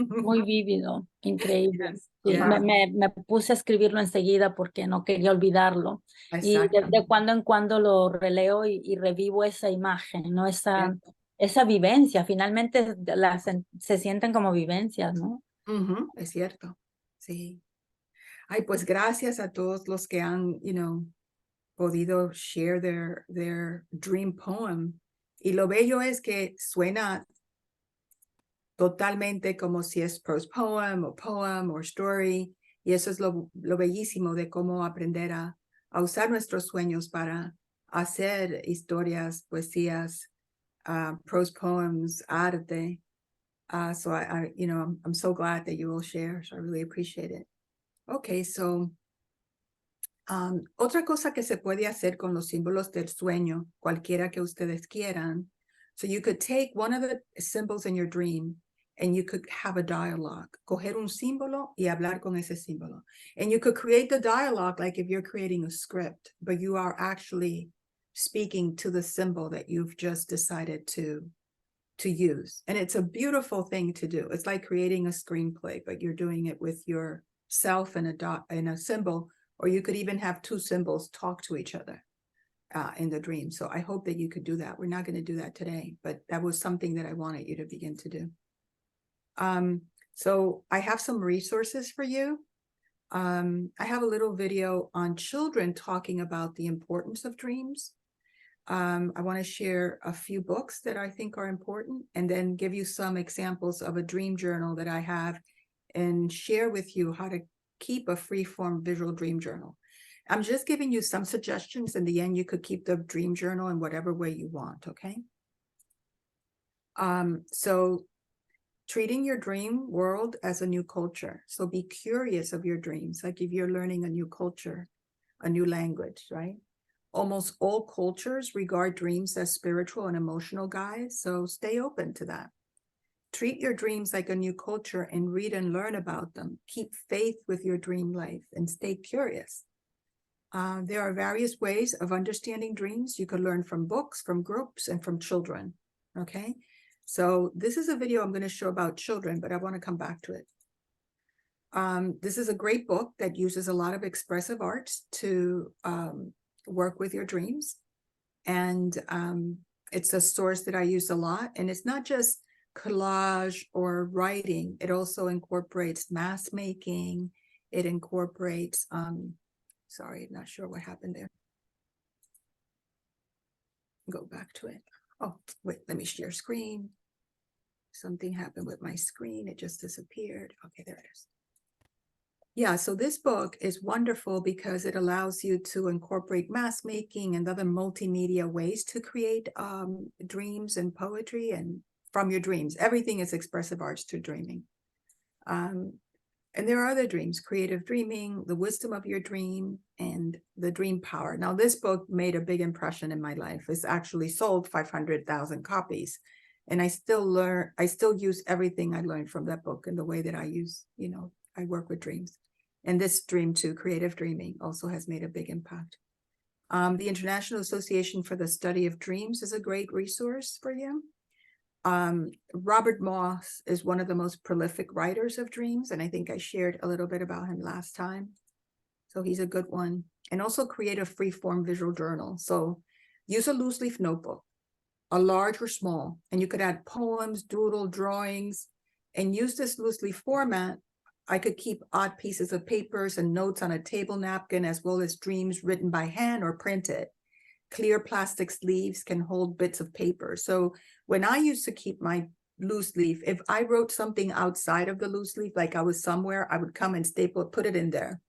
Muy vívido, increíble. Yes, Sí, yeah. me puse a escribirlo enseguida porque no quería olvidarlo. Y Exacto. de cuando en cuando lo releo y revivo esa imagen, ¿no? Yeah. Esa vivencia. Finalmente se sienten como vivencias, ¿no? Ujú, es cierto. Sí. Ay, pues gracias a todos los que han, podido share their dream poem. Y lo bello es que suena totalmente como si es prose poem or story. Y eso es lo bellísimo de cómo aprender a usar nuestros sueños para hacer historias, poesías, prose poems, arte. So I'm so glad that you will share. So I really appreciate it. Okay, so otra cosa que se puede hacer con los símbolos del sueño, cualquiera que ustedes quieran. So you could take one of the symbols in your dream and you could have a dialogue. Coger un símbolo y hablar con ese símbolo. And you could create the dialogue like if you're creating a script, but you are actually speaking to the symbol that you've just decided to use. And it's a beautiful thing to do. It's like creating a screenplay, but you're doing it with yourself and a symbol, or you could even have two symbols talk to each other in the dream. So I hope that you could do that. We're not going to do that today, but that was something that I wanted you to begin to do. So I have some resources for you. I have a little video on children talking about the importance of dreams. I want to share a few books that I think are important and then give you some examples of a dream journal that I have and share with you how to keep a free-form visual dream journal. I'm just giving you some suggestions. In the end, you could keep the dream journal in whatever way you want, okay? So treating your dream world as a new culture. So be curious of your dreams, like if you're learning a new culture, a new language, right? Almost all cultures regard dreams as spiritual and emotional guides, so stay open to that. Treat your dreams like a new culture and read and learn about them. Keep faith with your dream life and stay curious. There are various ways of understanding dreams. You could learn from books, from groups, and from children, okay? So this is a video I'm going to show about children, but I want to come back to it. This is a great book that uses a lot of expressive arts to work with your dreams. And it's a source that I use a lot. And it's not just collage or writing. It also incorporates mask making. It incorporates, sorry, not sure what happened there. Go back to it. Oh, wait, let me share screen. Something happened with my screen. It just disappeared. Okay, there it is. Yeah, so this book is wonderful because it allows you to incorporate mask making and other multimedia ways to create dreams and poetry and from your dreams. Everything is expressive arts to dreaming. And there are other dreams, creative dreaming, the wisdom of your dream, and the dream power. Now, this book made a big impression in my life. It's actually sold 500,000 copies. And I still use everything I learned from that book in the way that I use, I work with dreams. And this dream too, creative dreaming, also has made a big impact. The International Association for the Study of Dreams is a great resource for you. Robert Moss is one of the most prolific writers of dreams, and I think I shared a little bit about him last time. So he's a good one. And also create a free-form visual journal. So use a loose leaf notebook, a large or small, and you could add poems, doodle, drawings, and use this loose leaf format. I could keep odd pieces of papers and notes on a table napkin, as well as dreams written by hand or printed. Clear plastic sleeves can hold bits of paper. So when I used to keep my loose leaf, if I wrote something outside of the loose leaf, like I was somewhere, I would come and staple it, put it in there.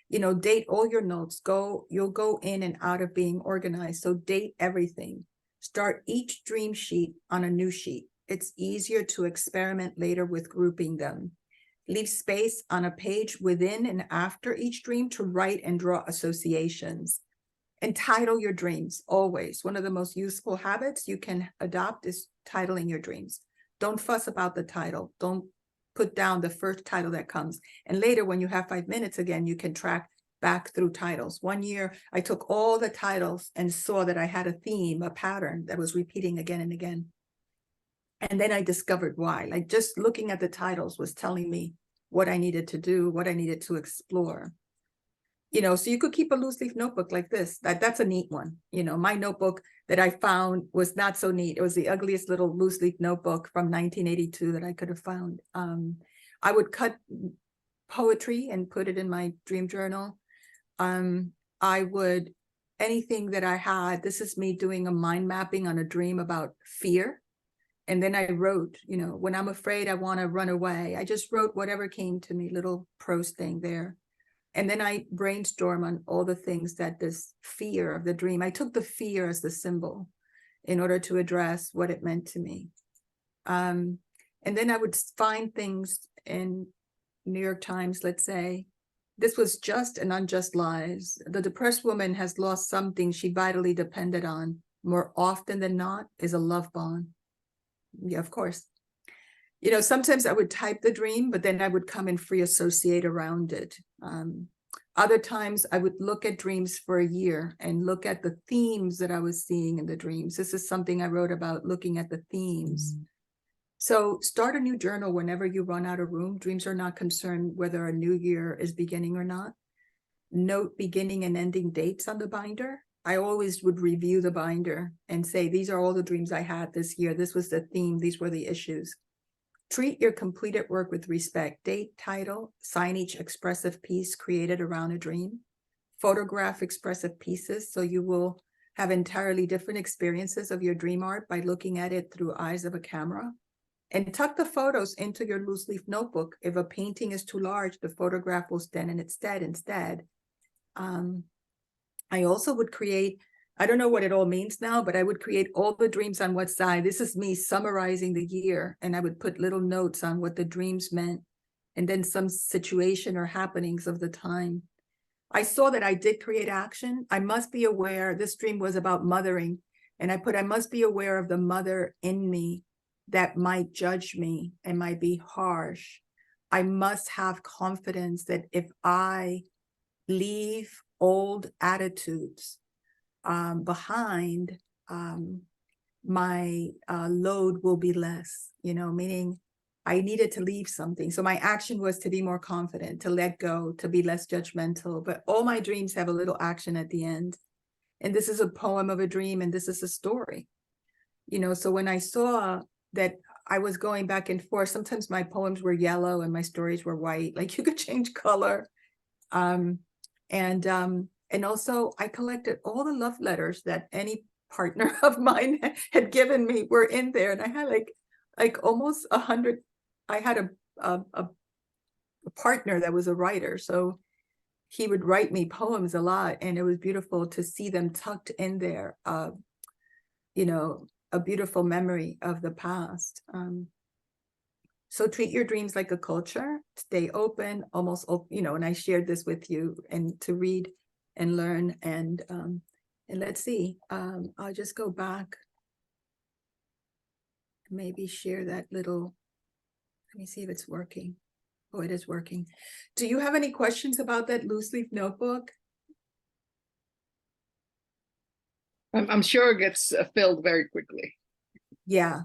Date all your notes. You'll go in and out of being organized. So date everything. Start each dream sheet on a new sheet. It's easier to experiment later with grouping them. Leave space on a page within and after each dream to write and draw associations. And title your dreams, always. One of the most useful habits you can adopt is titling your dreams. Don't fuss about the title. Don't put down the first title that comes. And later, when you have 5 minutes again, you can track back through titles. One year, I took all the titles and saw that I had a theme, a pattern that was repeating again and again. And then I discovered why. Like just looking at the titles was telling me what I needed to do, what I needed to explore. So you could keep a loose leaf notebook like this. That's a neat one. My notebook that I found was not so neat. It was the ugliest little loose leaf notebook from 1982 that I could have found. I would cut poetry and put it in my dream journal. Anything that I had, this is me doing a mind mapping on a dream about fear. And then I wrote, when I'm afraid I want to run away, I just wrote whatever came to me, little prose thing there. And then I brainstorm on all the things that this fear of the dream, I took the fear as the symbol in order to address what it meant to me. And then I would find things in New York Times, let's say, this was just and unjust lies. The depressed woman has lost something she vitally depended on. More often than not is a love bond. Yeah, of course. Sometimes I would type the dream, but then I would come and free associate around it. Other times I would look at dreams for a year and look at the themes that I was seeing in the dreams. This is something I wrote about, looking at the themes. So start a new journal whenever you run out of room. Dreams are not concerned whether a new year is beginning or not. Note beginning and ending dates on the binder. I always would review the binder and say, these are all the dreams I had this year. This was the theme. These were the issues. Treat your completed work with respect. Date, title, sign each expressive piece created around a dream. Photograph expressive pieces so you will have entirely different experiences of your dream art by looking at it through eyes of a camera. And tuck the photos into your loose leaf notebook. If a painting is too large, the photograph will stand in its stead instead. I also would create, I don't know what it all means now, but I would create all the dreams on what side. This is me summarizing the year, and I would put little notes on what the dreams meant, and then some situation or happenings of the time. I saw that I did create action. I must be aware, this dream was about mothering, and I put, I must be aware of the mother in me that might judge me and might be harsh. I must have confidence that if I leave old attitudes behind, my load will be less, meaning I needed to leave something. So my action was to be more confident, to let go, to be less judgmental. But all my dreams have a little action at the end. And this is a poem of a dream, and this is a story. So when I saw that I was going back and forth, sometimes my poems were yellow and my stories were white, like you could change color. And also I collected all the love letters that any partner of mine had given me were in there. And I had like almost 100. I had a partner that was a writer. So he would write me poems a lot, and it was beautiful to see them tucked in there. A beautiful memory of the past. So treat your dreams like a culture, stay open, and I shared this with you, and to read and learn. And let's see, I'll just go back, maybe share that little, let me see if it's working. Oh, it is working. Do you have any questions about that loose leaf notebook? I'm sure it gets filled very quickly. Yeah,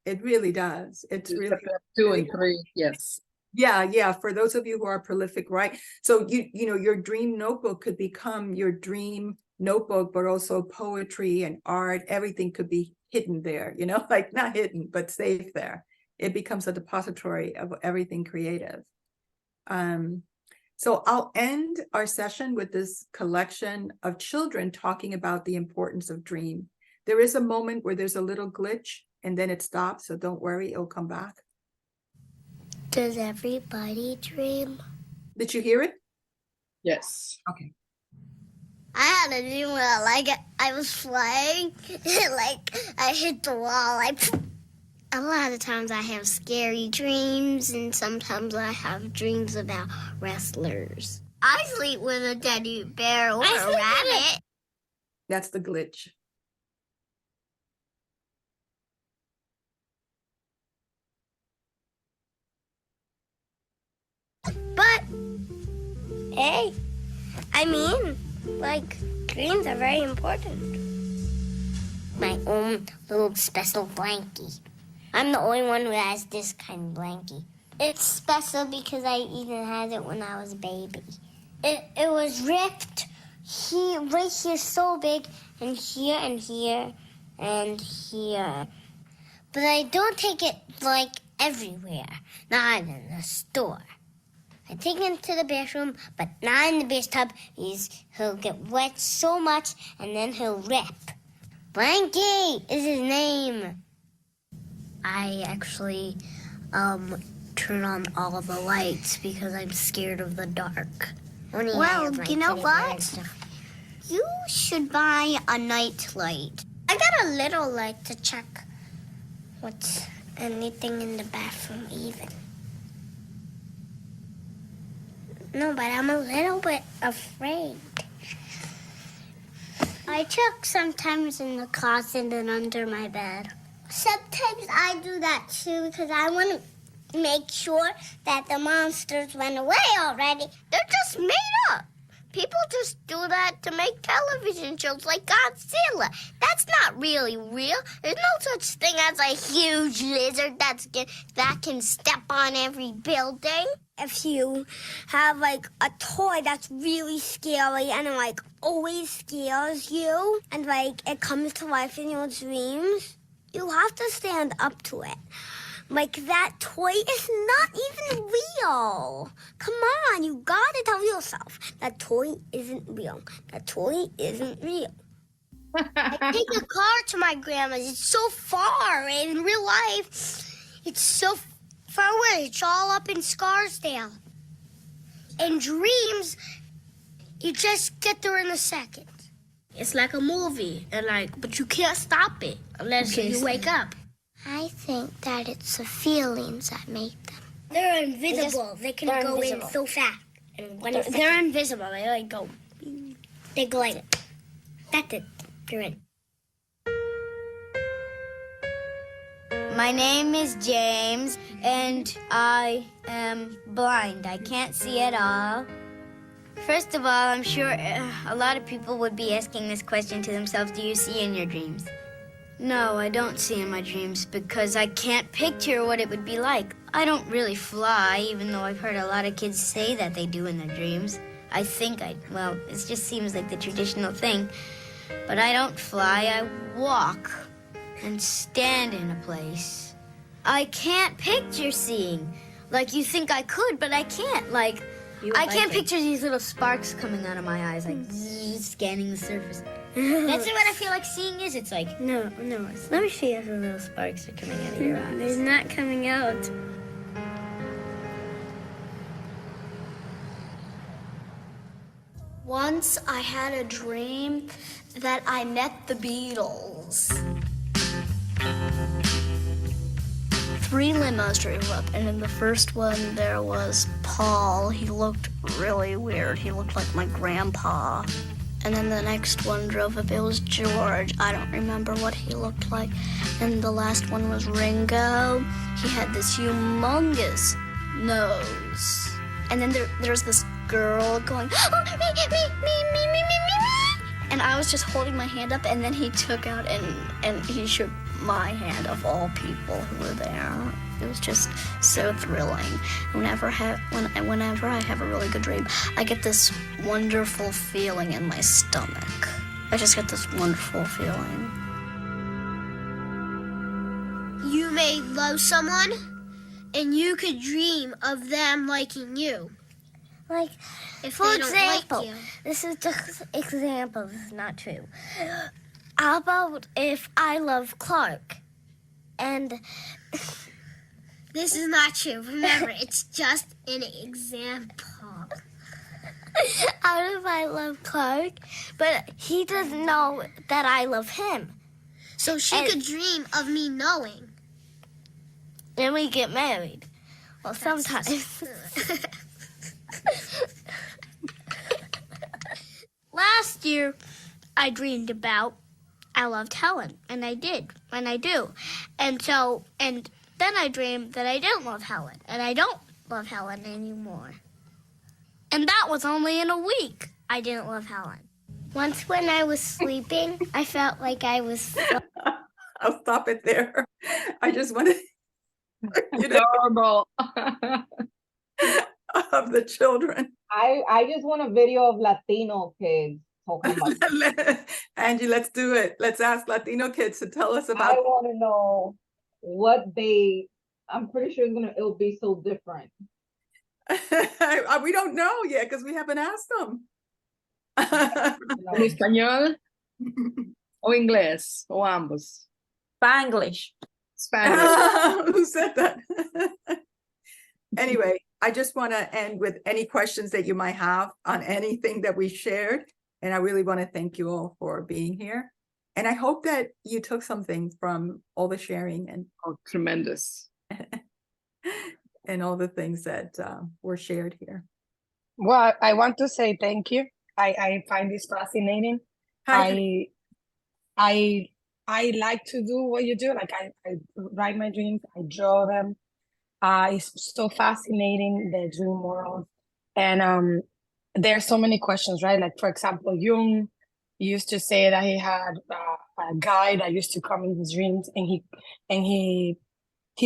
it really does. It's really Step 2 and 3, yes. Yeah. For those of you who are prolific, right? So your dream notebook could become your dream notebook, but also poetry and art. Everything could be hidden there, like not hidden, but safe there. It becomes a depository of everything creative. So I'll end our session with this collection of children talking about the importance of dream. There is a moment where there's a little glitch and then it stops, so don't worry, it'll come back. Does everybody dream? Did you hear it? Yes. Okay. I had a dream where I was flying, I hit the wall. A lot of times I have scary dreams, and sometimes I have dreams about wrestlers. I sleep with a teddy bear or a rabbit. That's the glitch. But, hey, dreams are very important. My own little special blankie. I'm the only one who has this kind of blankie. It's special because I even had it when I was a baby. It was ripped right here so big, and here and here and here. But I don't take it everywhere, not in the store. I take him to the bathroom, but not in the bathtub. He'll get wet so much, and then he'll rip. Blanky is his name. I actually turn on all of the lights because I'm scared of the dark. Well, you know what? You should buy a night light. I got a little light to check what's anything in the bathroom even. No, but I'm a little bit afraid. I check sometimes in the closet and under my bed. Sometimes I do that too because I want to make sure that the monsters went away already. They're just made up. People just do that to make television shows like Godzilla. That's not really real. There's no such thing as a huge lizard that can step on every building. If you have like a toy that's really scary and it like always scares you and like it comes to life in your dreams, you have to stand up to it. Like, that toy is not even real. Come on, you gotta tell yourself that toy isn't real. That toy isn't real. I take a car to my grandma's. It's so far. In real life, it's so far away. It's all up in Scarsdale. In dreams, you just get there in a second. It's like a movie, but you can't stop it unless you wake up. I think that it's the feelings that make them. They're invisible. They can go in so fast. They're invisible. They like go. They glide. That's it. You're in. My name is James, and I am blind. I can't see at all. First of all, I'm sure a lot of people would be asking this question to themselves. Do you see in your dreams? No, I don't see in my dreams because I can't picture what it would be like. I don't really fly, even though I've heard a lot of kids say that they do in their dreams. I think it just seems like the traditional thing. But I don't fly, I walk and stand in a place. I can't picture seeing. Like you think I could, but I can't. I can't picture these little sparks coming out of my eyes, scanning the surface. That's what I feel like seeing is. It's like... No. Let me see if the little sparks are coming out of your eyes. They're not coming out. Once I had a dream that I met the Beatles. 3 limos drove up, and in the first one there was Paul. He looked really weird. He looked like my grandpa. And then the next one drove up, it was George. I don't remember what he looked like. And the last one was Ringo. He had this humongous nose. And then there's this girl going, oh, me. And I was just holding my hand up, and then he took out and he shook my hand of all people who were there. It was just so thrilling. Whenever I have a really good dream, I get this wonderful feeling in my stomach. I just get this wonderful feeling. You may love someone, and you could dream of them liking you. Like, for example, this is just example, this is not true. How about if I love Clark, and... This is not true. Remember, it's just an example. How if I love Clark, but he doesn't know that I love him? So she could dream of me knowing. Then we get married. Well, sometimes. Last year, I dreamed about I loved Helen, and I did, and I do. And then I dreamed that I didn't love Helen, and I don't love Helen anymore. And that was only in a week. I didn't love Helen. Once when I was sleeping, I felt like I was... I'll stop it there. I just want to... Adorable. Of the children. I just want a video of Latino kids talking about Angie, let's do it. Let's ask Latino kids to tell us about... I want to know what I'm pretty sure it'll be so different. We don't know yet because we haven't asked them. ¿En español o inglés o ambos? Spanglish. Spanish. Who said that? Anyway, I just want to end with any questions that you might have on anything that we shared. And I really want to thank you all for being here. And I hope that you took something from all the sharing and Oh, tremendous. and all the things that were shared here. Well, I want to say thank you. I find this fascinating. Hi. I like to do what you do. Like I write my dreams, I draw them. It's so fascinating, the dream world. And there are so many questions, right? Like, for example, Jung used to say that he had a guy that used to come in his dreams and he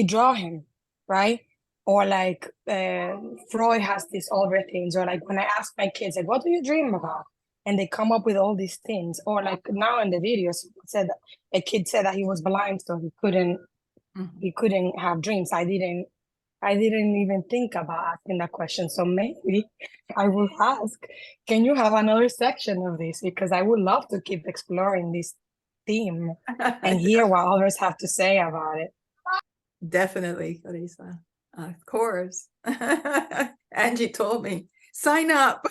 draw him, right? Or like Freud has these other things. Or like when I ask my kids, like, what do you dream about? And they come up with all these things. Or like now in the videos, said a kid said that he was blind, so he couldn't have dreams. I didn't even think about asking that question. So maybe I will ask, can you have another section of this? Because I would love to keep exploring this theme and hear what others have to say about it. Definitely, Carissa. Of course. Angie told me, sign up.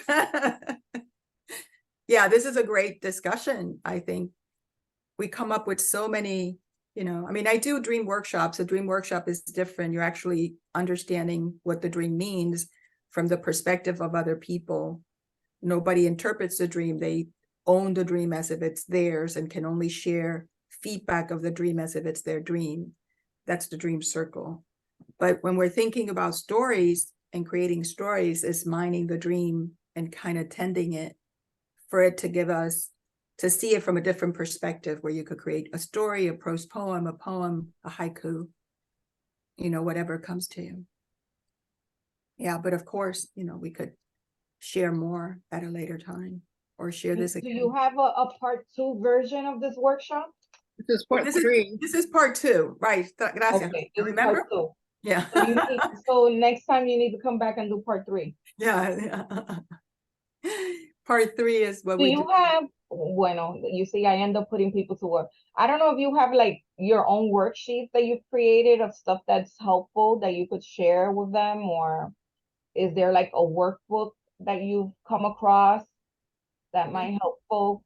Yeah, this is a great discussion. I think we come up with so many, I mean, I do dream workshops. A dream workshop is different. You're actually understanding what the dream means from the perspective of other people. Nobody interprets the dream. They own the dream as if it's theirs and can only share feedback of the dream as if it's their dream. That's the dream circle. But when we're thinking about stories and creating stories, is mining the dream and kind of tending it for it to give us, to see it from a different perspective, where you could create a story, a prose poem, a haiku, whatever comes to you. Yeah, but of course, we could share more at a later time or share this again. Do you have a part 2 version of this workshop? This is part 3. This is part 2, right? Gracias. Okay, this is Remember? part 2. Yeah. So next time you need to come back and do part 3. Yeah. Part 3 is what we do. Have, you see, I end up putting people to work. I don't know if you have like your own worksheets that you've created of stuff that's helpful that you could share with them, or is there like a workbook that you've come across that might help folks?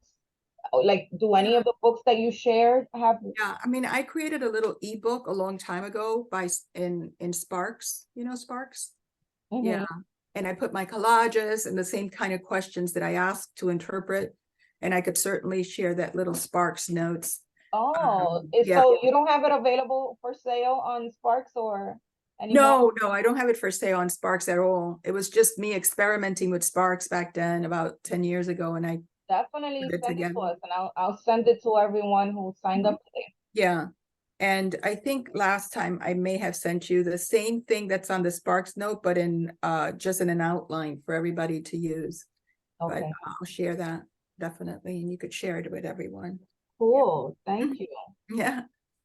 Like, do any of the books that you shared have? Yeah, I mean, I created a little ebook a long time ago in Sparks, Sparks? Mm-hmm. Yeah. And I put my collages and the same kind of questions that I asked to interpret. And I could certainly share that little Sparks notes. Oh, yeah. So you don't have it available for sale on Sparks or anymore? No, I don't have it for sale on Sparks at all. It was just me experimenting with Sparks back then, about 10 years ago. And I definitely send it to us, and I'll send it to everyone who signed up today. Yeah. And I think last time I may have sent you the same thing that's on the Sparks note, but in just in an outline for everybody to use. Okay. But I'll share that definitely, and you could share it with everyone. Cool. Thank you. Yeah.